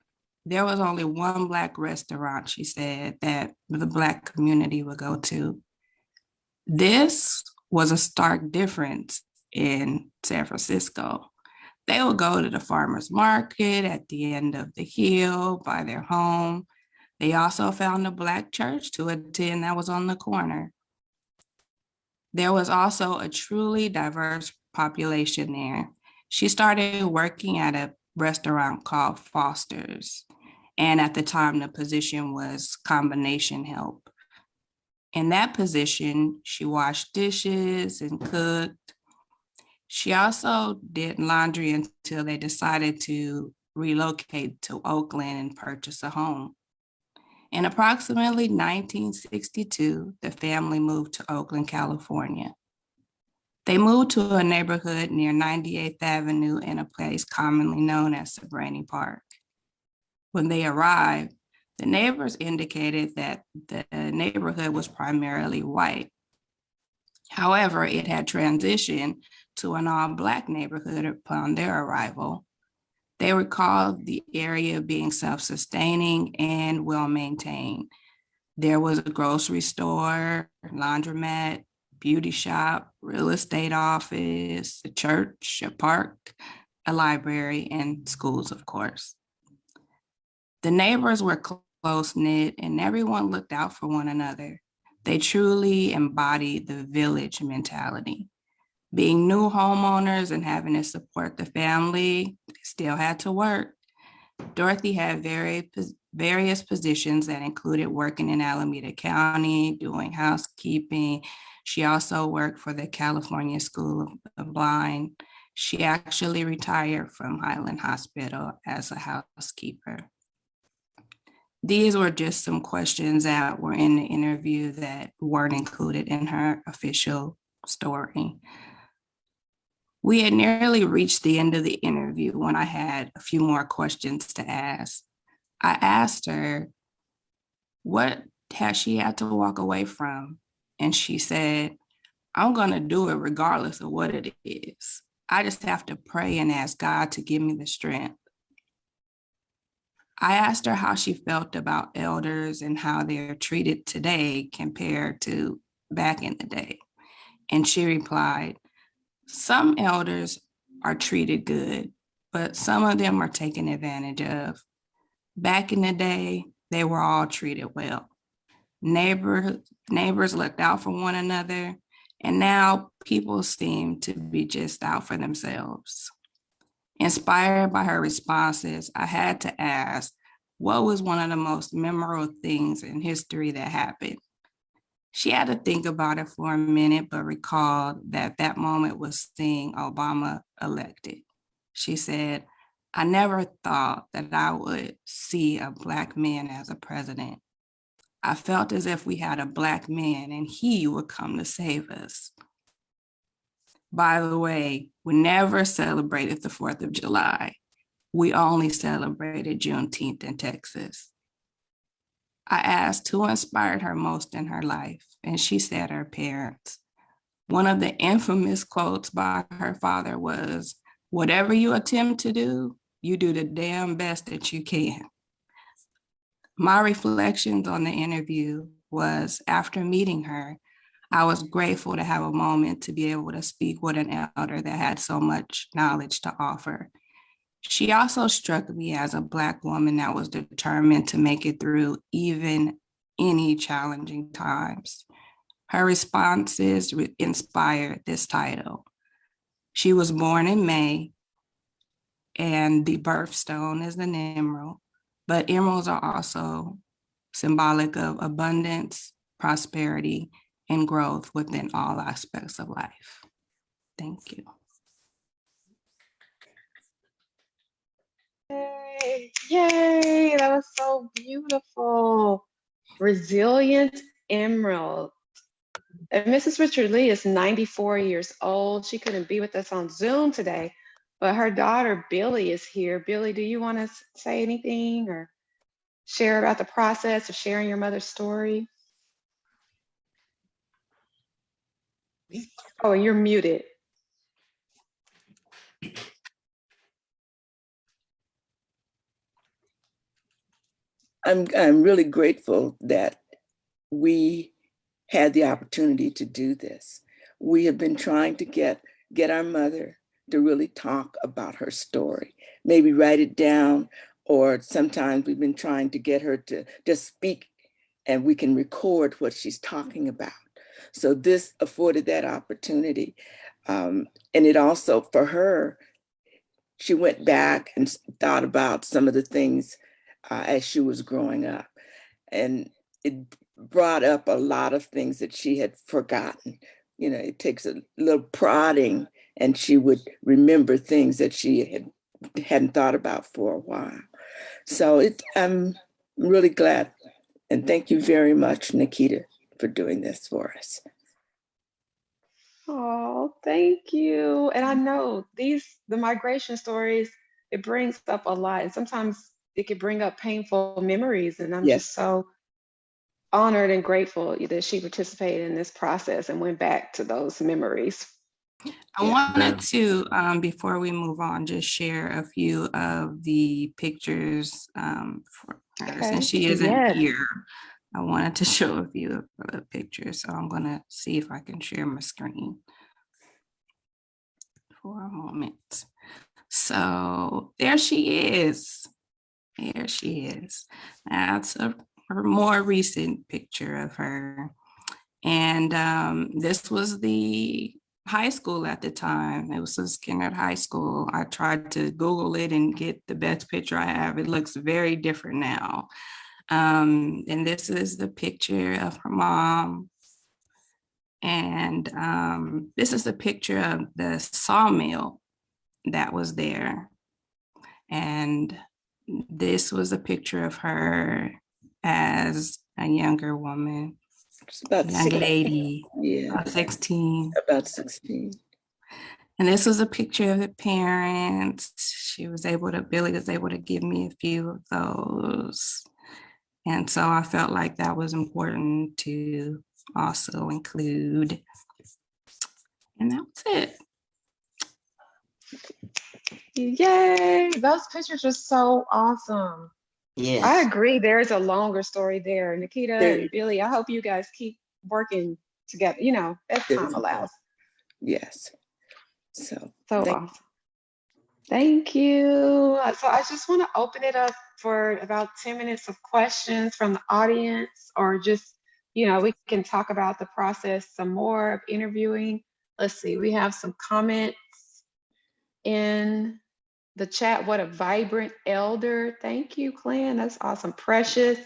there was only one Black restaurant, she said, that the Black community would go to. This was a stark difference in San Francisco. They would go to the farmer's market at the end of the hill by their home. They also found a Black church to attend that was on the corner. There was also a truly diverse population there. She started working at a restaurant called Foster's, and at the time the position was combination help. In that position, she washed dishes and cooked. She also did laundry until they decided to relocate to Oakland and purchase a home. In approximately 1962, the family moved to Oakland, California. They moved to a neighborhood near 98th Avenue in a place commonly known as Sabrani Park. When they arrived, the neighbors indicated that the neighborhood was primarily white. However, it had transitioned to an all-Black neighborhood upon their arrival. They recalled the area being self-sustaining and well-maintained. There was a grocery store, laundromat, beauty shop, real estate office, a church, a park, a library, and schools, of course. The neighbors were close-knit and everyone looked out for one another. They truly embodied the village mentality. Being new homeowners and having to support the family, they still had to work. Dorothy had various positions that included working in Alameda County, doing housekeeping. She also worked for the California School of the Blind. She actually retired from Highland Hospital as a housekeeper. These were just some questions that were in the interview that weren't included in her official story. We had nearly reached the end of the interview when I had a few more questions to ask. I asked her, what has she had to walk away from? And she said, I'm gonna do it regardless of what it is. I just have to pray and ask God to give me the strength. I asked her how she felt about elders and how they're treated today compared to back in the day. And she replied, some elders are treated good, but some of them are taken advantage of. Back in the day, they were all treated well. Neighbors looked out for one another, and now people seem to be just out for themselves. Inspired by her responses, I had to ask, what was one of the most memorable things in history that happened? She had to think about it for a minute, but recalled that that moment was seeing Obama elected. She said, I never thought that I would see a Black man as a president. I felt as if we had a Black man and he would come to save us. By the way, we never celebrated the 4th of July. We only celebrated Juneteenth in Texas. I asked who inspired her most in her life, and she said her parents. One of the infamous quotes by her father was, whatever you attempt to do, you do the damn best that you can. My reflections on the interview was, after meeting her, I was grateful to have a moment to be able to speak with an elder that had so much knowledge to offer. She also struck me as a Black woman that was determined to make it through even any challenging times. Her responses inspired this title. She was born in May, and the birthstone is an emerald, but emeralds are also symbolic of abundance, prosperity, and growth within all aspects of life. Thank you. Yay, yay, that was so beautiful. Resilient Emerald. And Mrs. Richard Lee is 94 years old. She couldn't be with us on Zoom today, but her daughter Billy is here. Billy, do you want to say anything or share about the process of sharing your mother's story? Oh, and you're muted. I'm really grateful that we had the opportunity to do this. We have been trying to get our mother to really talk about her story, maybe write it down, or sometimes we've been trying to get her to just speak and we can record what she's talking about. So this afforded that opportunity. And it also, for her, she went back and thought about some of the things as she was growing up. And it brought up a lot of things that she had forgotten. You know, it takes a little prodding and she would remember things that she hadn't thought about for a while. So I'm really glad. And thank you very much, Nikita, for doing this for us. Oh, thank you. And I know the migration stories, it brings up a lot. And sometimes it could bring up painful memories. And I'm just so honored and grateful that she participated in this process and went back to those memories. I wanted to, before we move on, just share a few of the pictures for her. Since she isn't here, I wanted to show a few of the pictures. So I'm gonna see if I can share my screen for a moment. So there she is. There she is. That's her more recent picture of her. And this was the high school at the time. It was a Skinner High School. I tried to Google it and get the best picture I have. It looks very different now. And this is the picture of her mom. And this is the picture of the sawmill that was there. And this was a picture of her as a younger woman, It's about young lady, Yeah, about 16. about 16. And this was a picture of the parents. Billy was able to give me a few of those. And so I felt like that was important to also include. And that was it. Yay, those pictures are so awesome. I Yes. agree. There's a longer story there. Nikita There- and Billy, I hope you guys keep working together, you know, as time allows. Yes. So So thank- awesome. Thank you. So I just want to open it up for about 10 minutes of questions from the audience, or just, you know, we can talk about the process some more of interviewing. Let's see, we have some comments in the chat. What a vibrant elder. Thank you, Clan. That's awesome. Precious.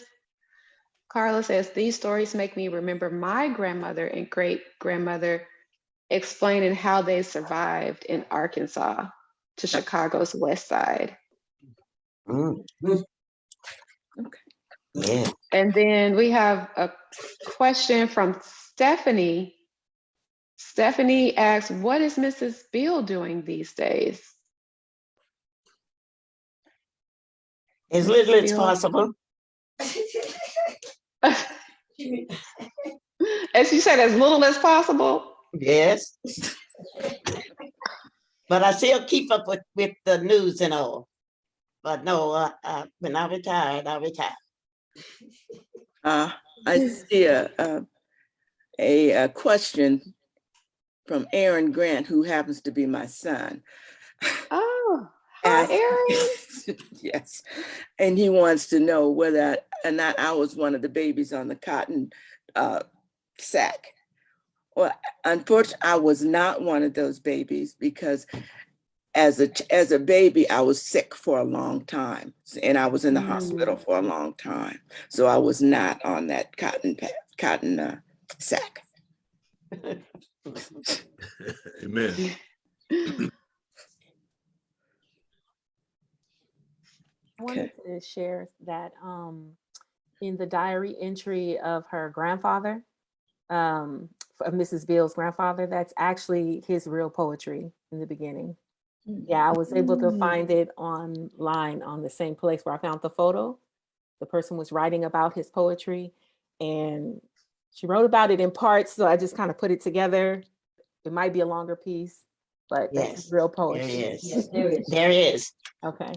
Carla says, these stories make me remember my grandmother and great grandmother explaining how they survived in Arkansas to Chicago's West Side. Mhm. Yeah. And then we have a question from Stephanie. Stephanie asks, what is Mrs. Beal doing these days? As little as Bill? possible. As you said, as little as possible. Yes. But I still keep up with the news and all. But no, when I retired, I retired. I see a question from Aaron Grant, who happens to be my son. Oh, hi, Aaron. Yes. And he wants to know whether or not I was one of the babies on the cotton sack. Well, unfortunately, I was not one of those babies, because as a baby, I was sick for a long time, and I was in the hospital for a long time. So I was not on that cotton sack. Amen. I wanted to share that in the diary entry of her grandfather, of Mrs. Beal's grandfather, that's actually his real poetry in the beginning. Yeah, I was able to find it online on the same place where I found the photo. The person was writing about his poetry, and she wrote about it in parts, so I just kind of put it together. It might be a longer piece, but that's his real poetry. There is. Yes, there is. There is. Okay.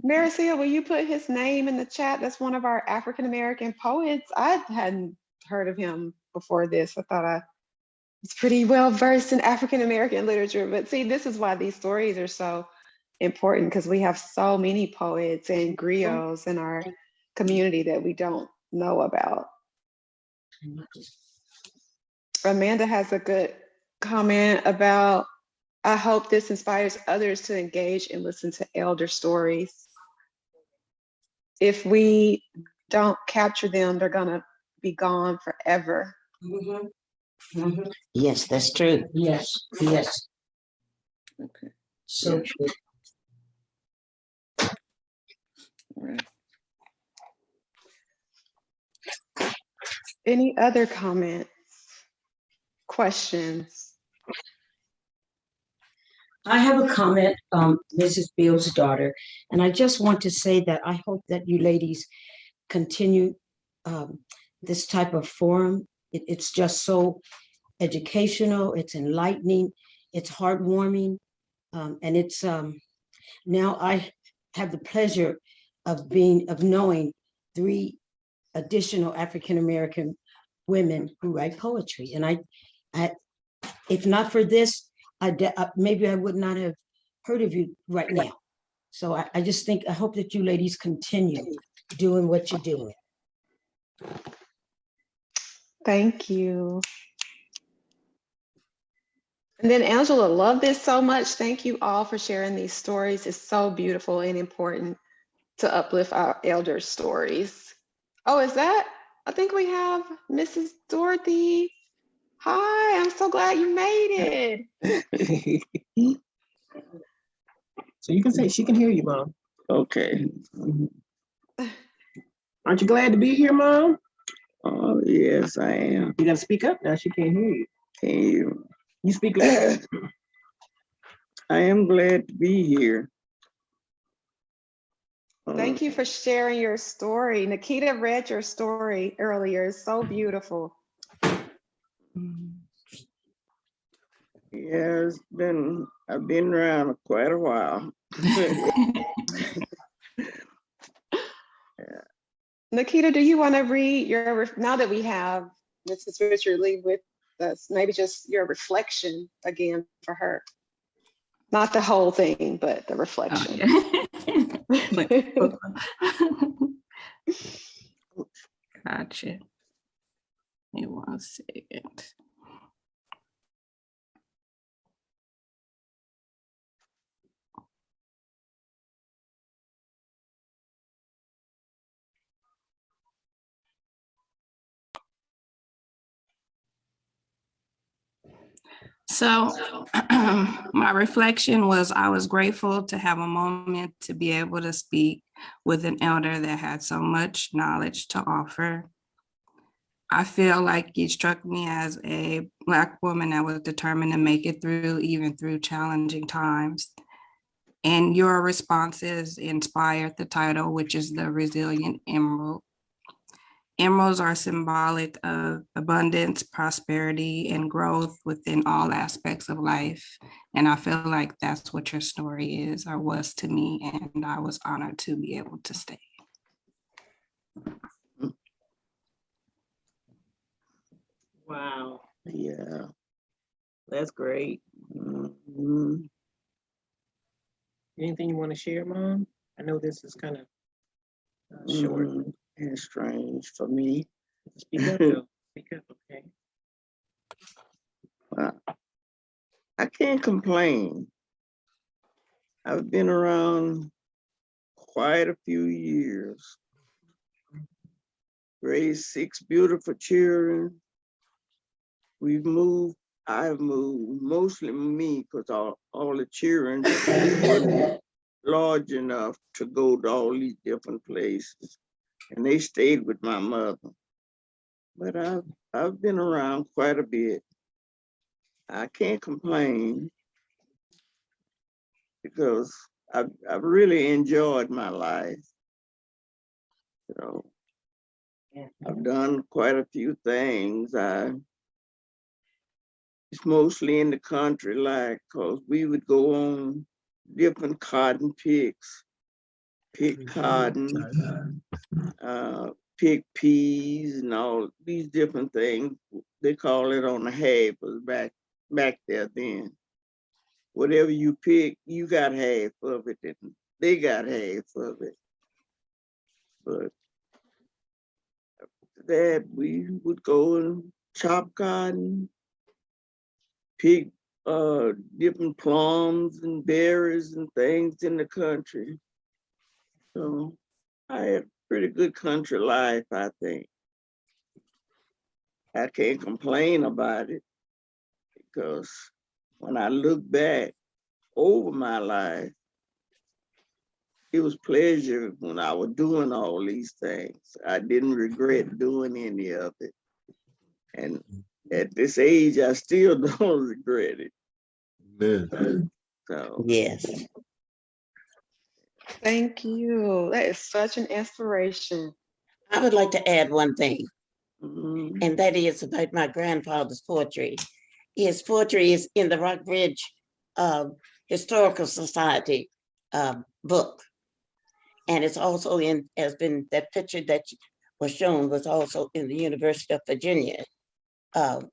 Meres-Sia, will you put his name in the chat? That's one of our African-American poets. I hadn't heard of him before this. I thought I was pretty well versed in African-American literature, but see, this is why these stories are so important, because we have so many poets and griots in our community that we don't know about. Amanda has a good comment about, I hope this inspires others to engage and listen to elder stories. If we don't capture them, they're gonna be gone forever. Mhm. Mhm. Yes, that's true. Yes, yes. Okay. So Yeah. true. All right. Any other comments, questions? I have a comment, Mrs. Beal's daughter, and I just want to say that I hope that you ladies continue this type of forum. It's just so educational, it's enlightening, it's heartwarming, and it's now I have the pleasure of knowing 3 additional African-American women who write poetry, and I if not for this, maybe I would not have heard of you right now. So I just think, I hope that you ladies continue doing what you're doing. Thank you. And then Angela, love this so much. Thank you all for sharing these stories. It's so beautiful and important to uplift our elder stories. Oh, is that? I think we have Mrs. Dorothy. Hi, I'm so glad you made it. So you can say, she can hear you, Mom. Okay. Aren't you glad to be here, Mom? Oh, yes, I am. You gotta speak up now, she can't hear you. Can you? You speak loud. I am glad to be here. Thank you for sharing your story. Nikita read your story earlier. It's so beautiful. Yeah, I've been around quite a while. Nikita, do you want to read now that we have Mrs. Richard Lee with us, maybe just your reflection again for her? Not the whole thing, but the reflection. Gotcha. Give me 1 second. So my reflection was I was grateful to have a moment to be able to speak with an elder that had so much knowledge to offer. I feel like it struck me as a Black woman that was determined to make it through, even through challenging times. And your responses inspired the title, which is The Resilient Emerald. Emeralds are symbolic of abundance, prosperity, and growth within all aspects of life. And I feel like that's what your story is, or was to me, and I was honored to be able to stay. Wow. Yeah, that's great. Mm-hmm. Anything you want to share, Mom? I know this is kind of short and strange for me. Speak up, though. Speak up, okay? I can't complain. I've been around quite a few years. Raised 6 beautiful children. I've moved, mostly me, because all the children weren't large enough to go to all these different places. And they stayed with my mother. But I've been around quite a bit. I can't complain because I've really enjoyed my life. So I've done quite a few things. It's mostly in the country, like, cause we would go on different cotton picks, pick cotton, pick peas, and all these different things. They call it on the hay, but back there then. Whatever you pick, you got half of it, and they got half of it. But that we would go and chop cotton, pick different plums and berries and things in the country. So I had a pretty good country life, I think. I can't complain about it because when I look back over my life, it was pleasure when I was doing all these things. I didn't regret doing any of it. And at this age, I still don't regret it. So Yes. Thank you. That is such an inspiration. I would like to add one thing, and that is about my grandfather's poetry. His poetry is in the Rockbridge Historical Society book. And it's also that picture that was shown was also in the University of Virginia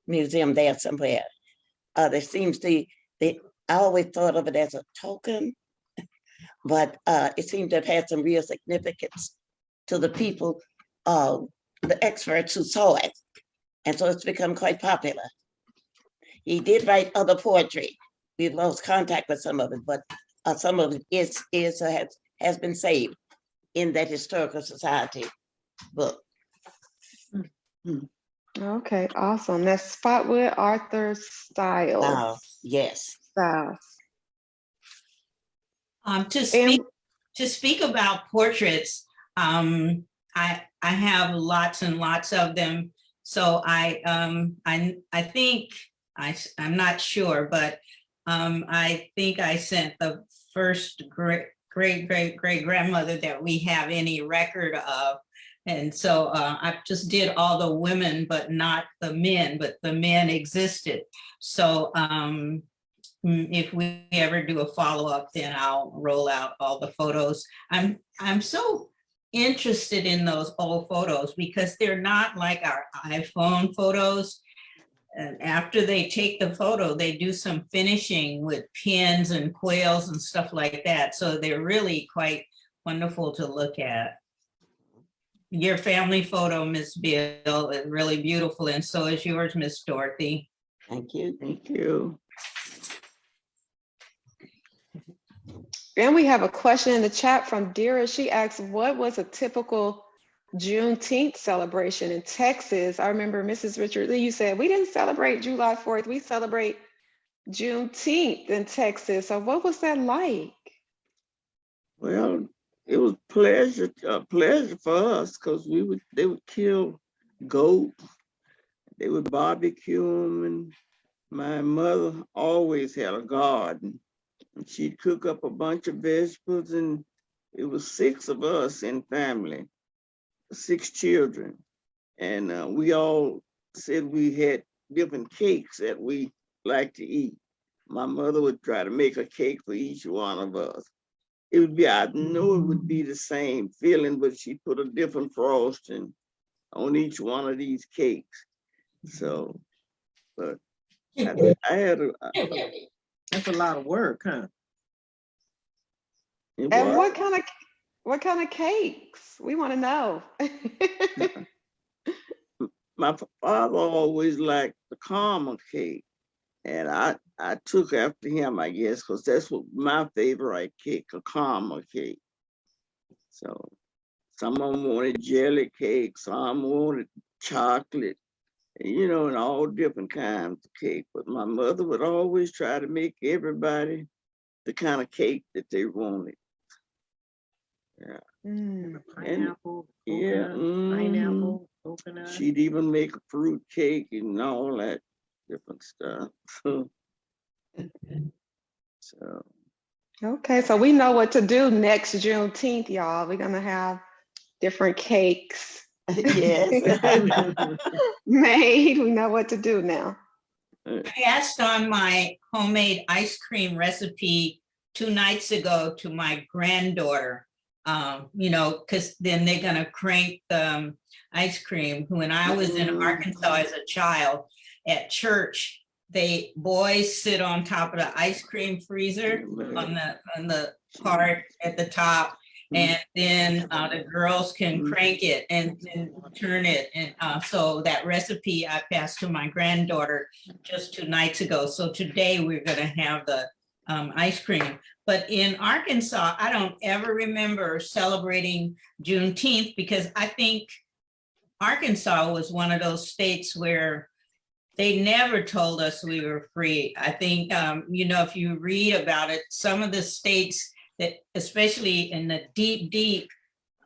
museum there somewhere. There seems to I always thought of it as a token, but it seemed to have had some real significance to the people, the experts who saw it. And so it's become quite popular. He did write other poetry. We've lost contact with some of it, but some of it has been saved in that Historical Society book. Okay, awesome. That's Spotwood Arthur Styles. Yes. Styles. To speak about portraits, I have lots and lots of them. So I think I'm not sure, but I think I sent the first great grandmother that we have any record of. And so I just did all the women, but not the men, but the men existed. So if we ever do a follow-up, then I'll roll out all the photos. I'm so interested in those old photos because they're not like our iPhone photos. And after they take the photo, they do some finishing with pins and quails and stuff like that. So they're really quite wonderful to look at. Your family photo, Miss Bill, is really beautiful, and so is yours, Miss Dorothy. Thank you. Thank you. And we have a question in the chat from Tierra. She asks, what was a typical Juneteenth celebration in Texas? I remember Mrs. Richard Lee, you said, we didn't celebrate July 4th, we celebrate Juneteenth in Texas. So what was that like? Well, it was a pleasure for us because they would kill goats, they would barbecue them, and my mother always had a garden. And she'd cook up a bunch of vegetables, and it was 6 of us in family, 6 children. And we all said we had different cakes that we like to eat. My mother would try to make a cake for each one of us. It would be, I know it would be the same feeling, but she put a different frosting on each one of these cakes. So, but I had That's a lot of work, huh? And what kind of cakes? We want to know. My father always liked the caramel cake, and I took after him, I guess, because that's what my favorite cake, a caramel cake. So some of them wanted jelly cake, some wanted chocolate, and all different kinds of cake. But my mother would always try to make everybody the kind of cake that they wanted. Yeah. And the pineapple, pineapple, coconut. She'd even make a fruit cake and all that different stuff. So. Okay, so we know what to do next Juneteenth, y'all. We're gonna have different cakes. Yes. Made. We know what to do now. I asked on my homemade ice cream recipe 2 nights ago to my granddaughter, because then they're gonna crank the ice cream. When I was in Arkansas as a child at church, boys sit on top of the ice cream freezer on the part at the top, and then the girls can crank it and turn it. And so that recipe I passed to my granddaughter just 2 nights ago. So today we're gonna have the ice cream. But in Arkansas, I don't ever remember celebrating Juneteenth because I think Arkansas was one of those states where they never told us we were free. I think, if you read about it, some of the states that, especially in the deep, deep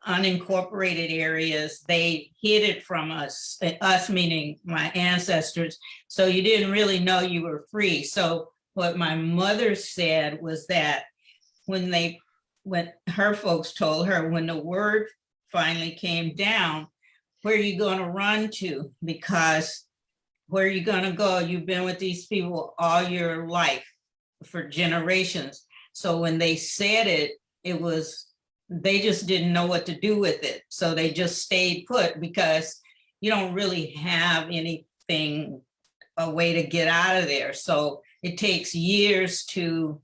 unincorporated areas, they hid it from us meaning my ancestors. So you didn't really know you were free. So what my mother said was that when her folks told her, when the word finally came down, where are you going to run to? Because where are you going to go? You've been with these people all your life for generations. So when they said it, they just didn't know what to do with it. So they just stayed put because you don't really have anything, a way to get out of there. So it takes years to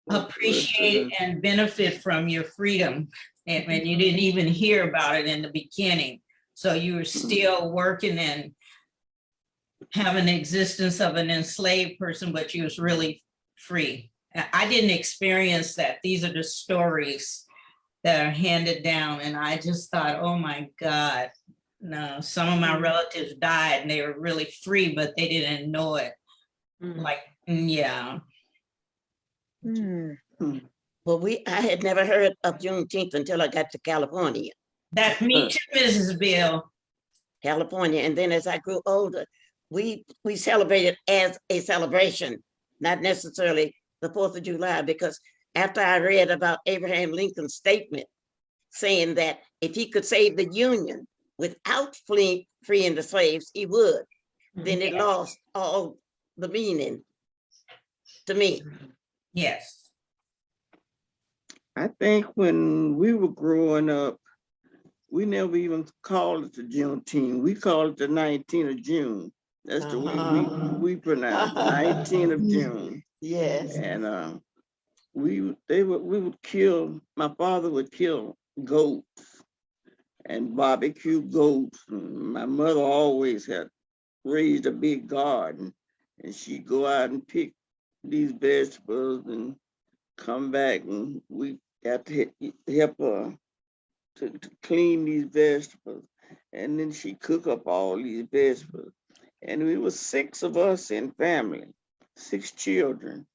appreciate and benefit from your freedom. And you didn't even hear about it in the beginning. So you were still working and having the existence of an enslaved person, but you was really free. I didn't experience that. These are the stories that are handed down. And I just thought, oh my God, no, some of my relatives died and they were really free, but they didn't know it. Yeah. Well, I had never heard of Juneteenth until I got to California. That me too, Mrs. Bill. California. And then as I grew older, we celebrated as a celebration, not necessarily the 4th of July, because after I read about Abraham Lincoln's statement saying that if he could save the Union without freeing the slaves, he would, then it lost all the meaning to me. Yes. I think when we were growing up, we never even called it the Juneteenth. We called it the 19th of June. That's the way we pronounce it, 19th of June. Yes. And we would kill, my father would kill goats and barbecue goats. And my mother always had raised a big garden, and she'd go out and pick these vegetables and come back, and we got to help her to clean these vegetables. And then she cook up all these vegetables. And we were 6 of us in family, 6 children.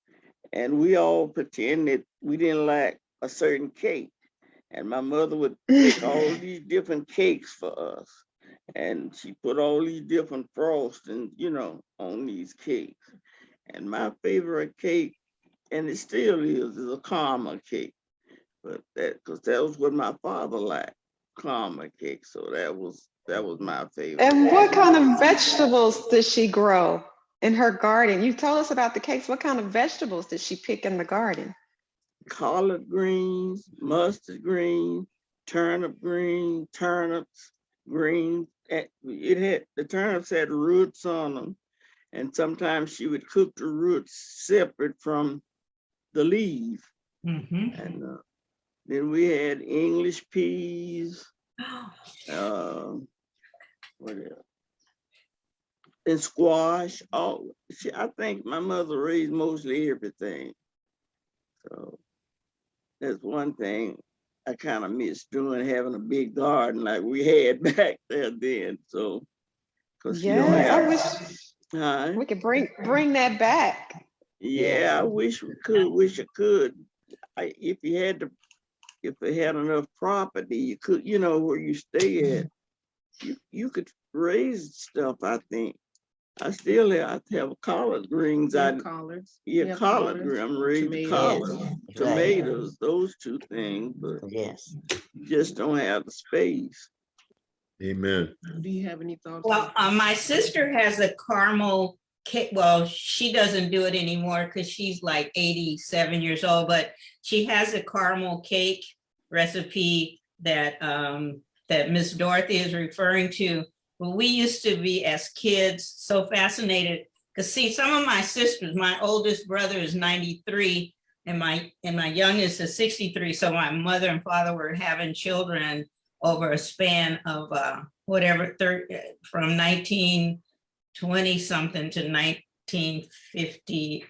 And we all pretended we didn't like a certain cake. And my mother would make all these different cakes for us. And she put all these different frostings, you know, on these cakes. And my favorite cake, and it still is a caramel cake. But because that was what my father liked, caramel cake. So that was my favorite. And what kind of vegetables did she grow in her garden? You told us about the cakes. What kind of vegetables did she pick in the garden? Collard greens, mustard greens, turnip greens, turnips, greens. The turnips had roots on them, and sometimes she would cook the roots separate from the leaves. And then we had English peas. What else? And squash. I think my mother raised mostly everything. So that's one thing I kind of miss doing, having a big garden like we had back there then. So, because I wish we could bring that back. Yeah, I wish we could. Wish I could. If they had enough property, you could, you know, where you stay at, you could raise stuff. I think I still have to have collard greens. Collards. Yeah, collard greens. I'm raising collards, tomatoes, those 2 things, but just don't have the space. Amen. Do you have any thoughts? Well, my sister has a caramel cake. Well, she doesn't do it anymore because she's like 87 years old, but she has a caramel cake recipe that that Miss Dorothy is referring to. Well, we used to be, as kids, so fascinated because, see, some of my sisters, my oldest brother is 93 and my youngest is 63. So my mother and father were having children over a span of from 1920 something to 1950.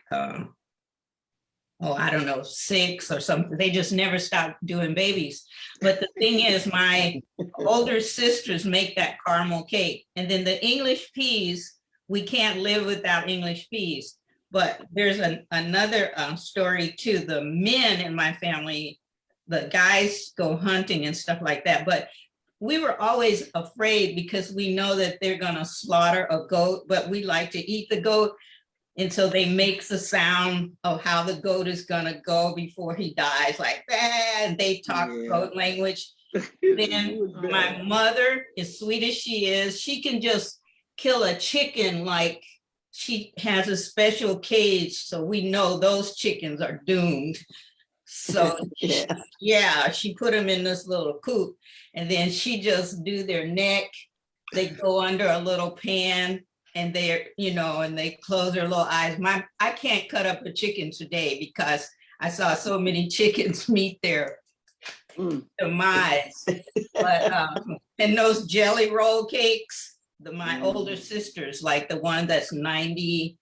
I don't know, 6 or something. They just never stopped doing babies. But the thing is, my older sisters make that caramel cake. And then the English peas, we can't live without English peas. But there's another story too. The men in my family, the guys go hunting and stuff like that. But we were always afraid because we know that they're gonna slaughter a goat, but we like to eat the goat. And so they make the sound of how the goat is gonna go before he dies, like that. And they talk goat language. Then my mother, as sweet as she is, she can just kill a chicken like she has a special cage. So we know those chickens are doomed. So she put them in this little coop and then she just do their neck. They go under a little pan. And they're, you know, and they close their little eyes. I can't cut up a chicken today because I saw so many chickens meet their demise. But and those jelly roll cakes, my older sisters, like the one that's 90,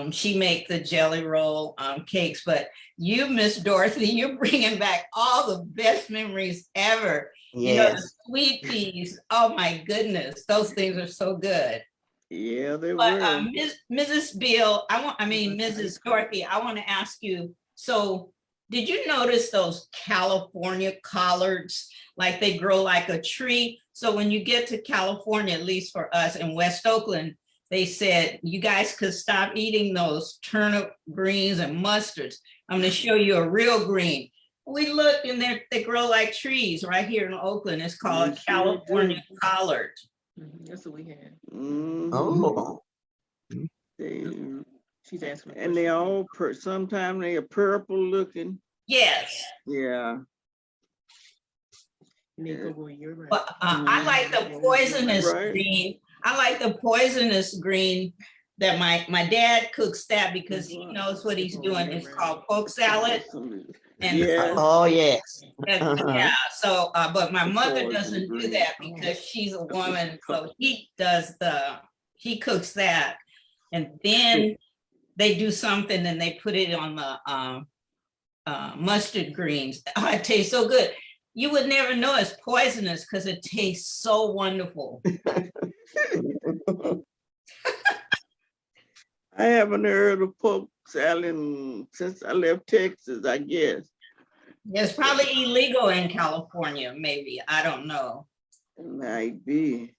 she make the jelly roll cakes. But you, Miss Dorothy, you're bringing back all the best memories ever. You know, the sweet peas. Oh my goodness, those things are so good. Yeah, they but, were. Mrs. Bill, Mrs. Dorothy, I want to ask you, so Did you notice those California collards? Like they grow like a tree. So when you get to California, at least for us in West Oakland, they said, you guys could stop eating those turnip greens and mustards. I'm gonna show you a real green. We looked and they grow like trees right here in Oakland. It's called Yes, they California do. collard. That's what we had. Oh, They- She's asking. a and they question. all, sometimes they are purple looking. Yes, Yeah. Nico, you're right. but I like the poisonous Right. green. I like the poisonous green that my dad cooks that because he knows what he's doing. It's called poke salad. And Yeah. oh, yes. yeah, so but my mother Poison doesn't do green. that because she's a woman, so he cooks that, and then they do something and they put it on the mustard greens. Oh, it tastes so good. You would never know it's poisonous because it tastes so wonderful. I haven't heard of poke salad since I left Texas, I guess. It's probably illegal in California, maybe. I don't know. It might be.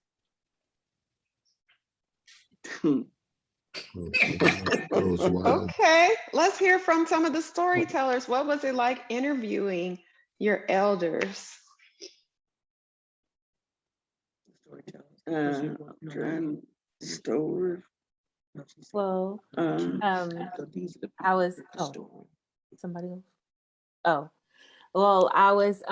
Okay, let's hear from some of the storytellers. What was it like interviewing your elders? Trying stories. Well, I was, oh, somebody else? Oh, well, I was,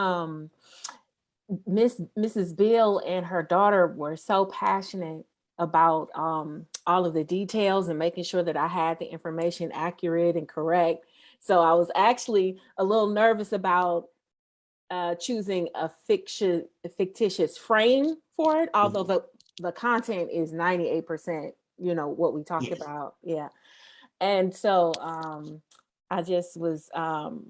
Mrs. Bill and her daughter were so passionate about all of the details and making sure that I had the information accurate and correct. So I was actually a little nervous about choosing a fictitious frame for it, although the content is 98%, what we talked about. Yeah. And so I just was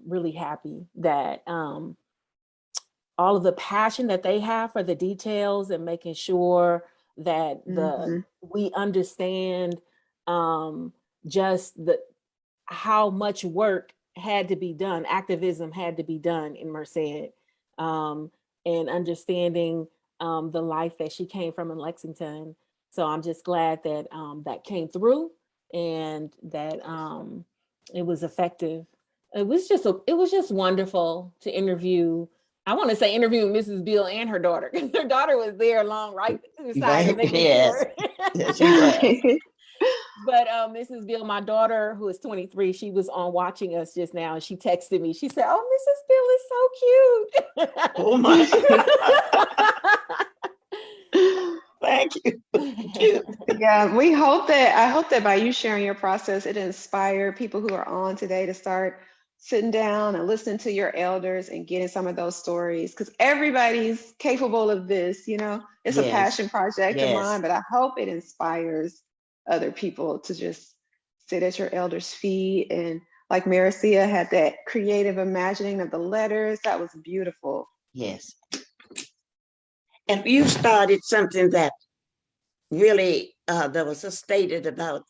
really happy that all of the passion that they have for the details and making sure that we understand just how much work had to be done, activism had to be done in Merced, and understanding the life that she came from in Lexington. So I'm just glad that that came through and that it was effective. It was just wonderful to interview. I want to say interviewing Mrs. Bill and her daughter, because her daughter was there along right beside her. Yes. Yes, she was. But Mrs. Bill, my daughter, who is 23, she was on watching us just now, and she texted me. She said, "Oh, Mrs. Bill is so cute." Oh my God. Thank you. Yeah, I hope that by you sharing your process, it inspired people who are on today to start sitting down and listening to your elders and getting some of those stories, because everybody's capable of this, it's a Yes. passion project of Yes. mine, but I hope it inspires other people to just sit at your elders' feet. And like Meres-Sia had that creative imagining of the letters, that was beautiful. Yes. And you started something that really, that was stated about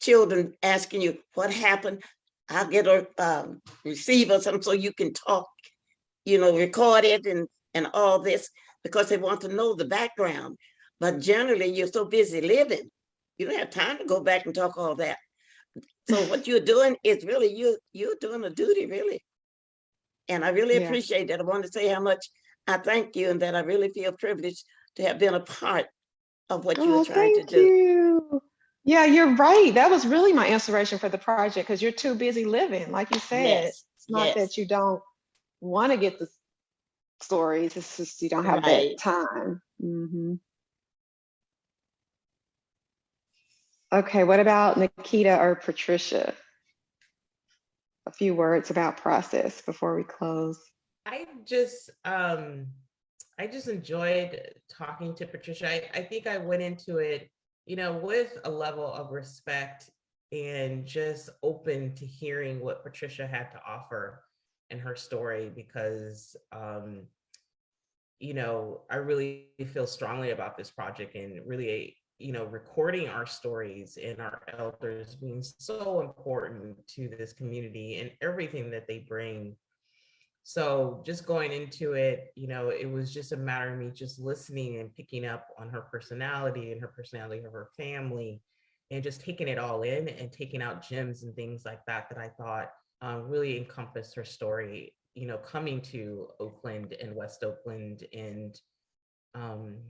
children asking you what happened. I'll get a receiver something so you can talk, record it and all this, because they want to know the background. But generally, you're so busy living, you don't have time to go back and talk all that. So what you're doing is really, you're doing a duty, really. And I really appreciate that. I want to say how much I thank you, and that I really feel privileged to have been a part of what you were trying to do. You. Yeah, you're right. That was really my inspiration for the project, because you're too busy living. Like you said, Yes. it's not that you don't want to get the stories, it's just you don't have that time. Okay, what about Nikita or Patricia? A few words about process before we close. I just enjoyed talking to Patricia. I think I went into it, with a level of respect and just open to hearing what Patricia had to offer in her story, because I really feel strongly about this project and really recording our stories and our elders being so important to this community and everything that they bring. So just going into it, it was just a matter of me just listening and picking up on her personality and her personality of her family, and just taking it all in and taking out gems and things like that that I thought really encompassed her story, coming to Oakland and West Oakland and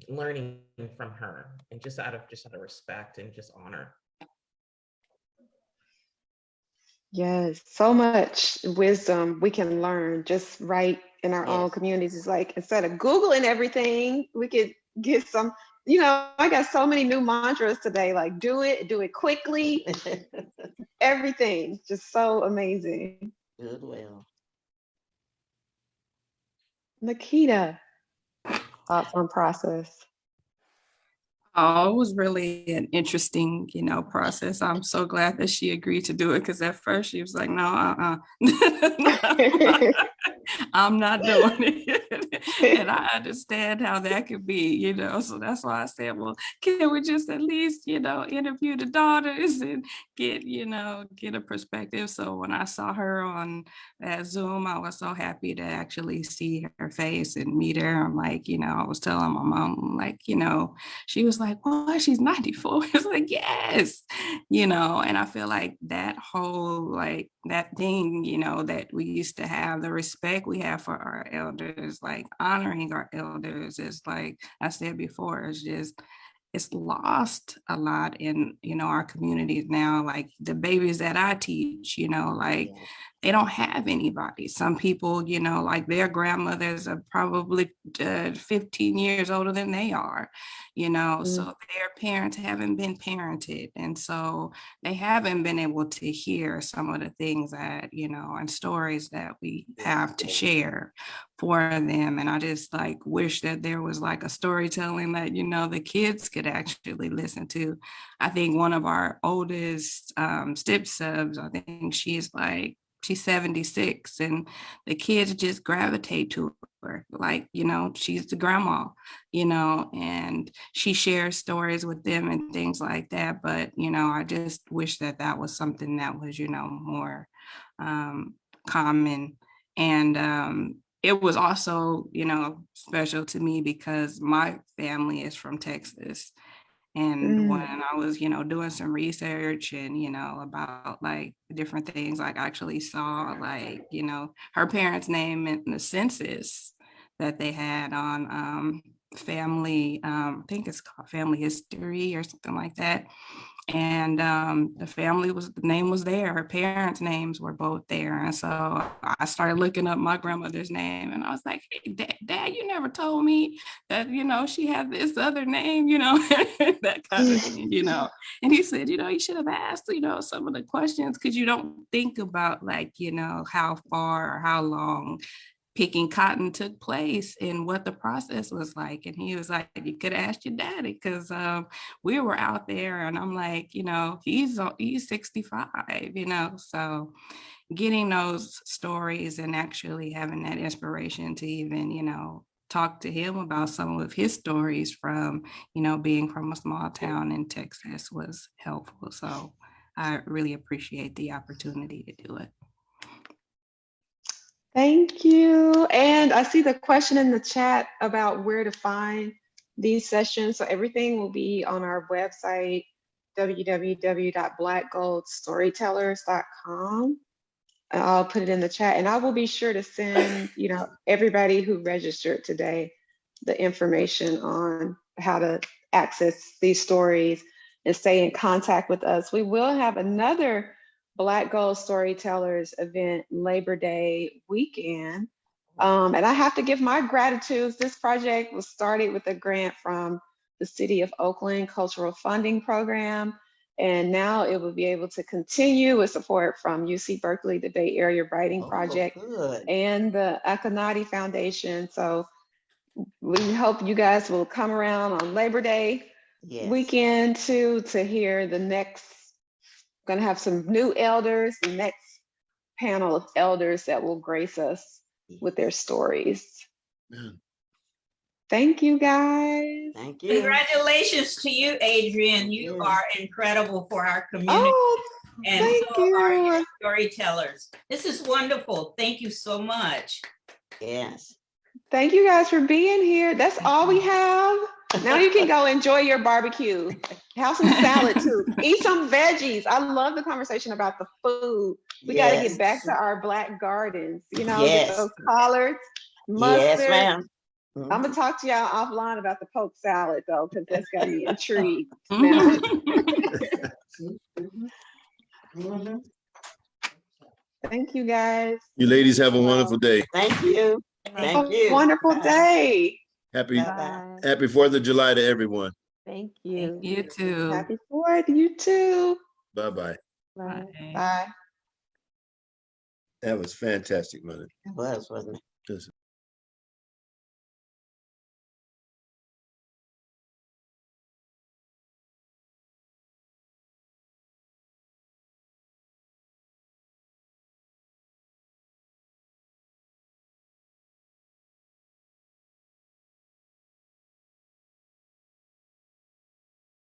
learning from her, and just out of respect and just honor. Yes, so much wisdom we can learn just right in our own Yes. communities. It's like instead of Googling everything, we could get some, I got so many new mantras today, like do it quickly, everything. Just so amazing. Good, well. Nikita, thoughts on process? Oh, it was really an interesting, process. I'm so glad that she agreed to do it, because at first she was like, no, I'm not doing it. And I understand how that could be, so that's why I said, well, can we just at least, interview the daughters and get a perspective. So when I saw her on that Zoom, I was so happy to actually see her face and meet her. I'm like, I was telling my mom, like, she was like, well, she's 94. It's like, yes, and I feel like that whole, like that thing, that we used to have, the respect we have for our elders, like honoring our elders, is like I said before, it's lost a lot in our communities now. Like the babies that I teach, like they don't have anybody. Some people, like their grandmothers are probably 15 years older than they are, so their parents haven't been parented, and so they haven't been able to hear some of the things that and stories that we have to share for them. And I just like wish that there was like a storytelling that the kids could actually listen to. I think one of our oldest step subs, I think she's 76, and the kids just gravitate to her, like she's the grandma, and she shares stories with them and things like that. But I just wish that was something that was more common. And it was also, special to me because my family is from Texas. And when I was, doing some research and, about like different things, like I actually saw like, her parents' name in the census that they had on family, I think it's called Family History or something like that. And the name was there. Her parents' names were both there. And so I started looking up my grandmother's name, and I was like, hey, Dad, you never told me that, she had this other name, that kind of thing, And he said, you should have asked, some of the questions, because you don't think about like, how far or how long picking cotton took place and what the process was like. And he was like, you could ask your daddy, because we were out there. And I'm like, he's 65, so getting those stories and actually having that inspiration to even, talk to him about some of his stories from, being from a small town in Texas was helpful. So I really appreciate the opportunity to do it. Thank you. And I see the question in the chat about where to find these sessions. So everything will be on our website, www.blackgoldstorytellers.com. I'll put it in the chat, and I will be sure to send, everybody who registered today the information on how to access these stories and stay in contact with us. We will have another Black Gold Storytellers event Labor Day weekend. And I have to give my gratitude. This project was started with a grant from the City of Oakland Cultural Funding Program. And now it will be able to continue with support from UC Berkeley, the Bay Area Writing Project, and the Akanati Foundation. So we hope you guys will come around on Labor Day weekend too, to hear the next. Going to have some new elders, the next panel of elders that will grace us with their stories. Thank you, guys. Thank you. Congratulations to you, Adrian. You are incredible for our community. Oh, And thank so are you. your storytellers. This is wonderful. Thank you so much. Yes. Thank you guys for being here. That's all we have. Now you can go enjoy your barbecue. Have some salad too. Eat some veggies. I love the conversation about the food. We got to Yes. get back to our Black gardens, you know, Yes. get those collards, mustard. Yes, ma'am. I'm gonna talk to y'all offline about the poke salad though, because that's got me intrigued now. Mhm. Thank you guys. You ladies have a wonderful day. Thank you. Thank you. Wonderful Bye. day. Happy Bye-bye. Happy 4th of July to everyone. Thank you. You too. Happy 4th. You too. Bye-bye. Bye. Bye. That was fantastic, mother. It was, wasn't it? Listen.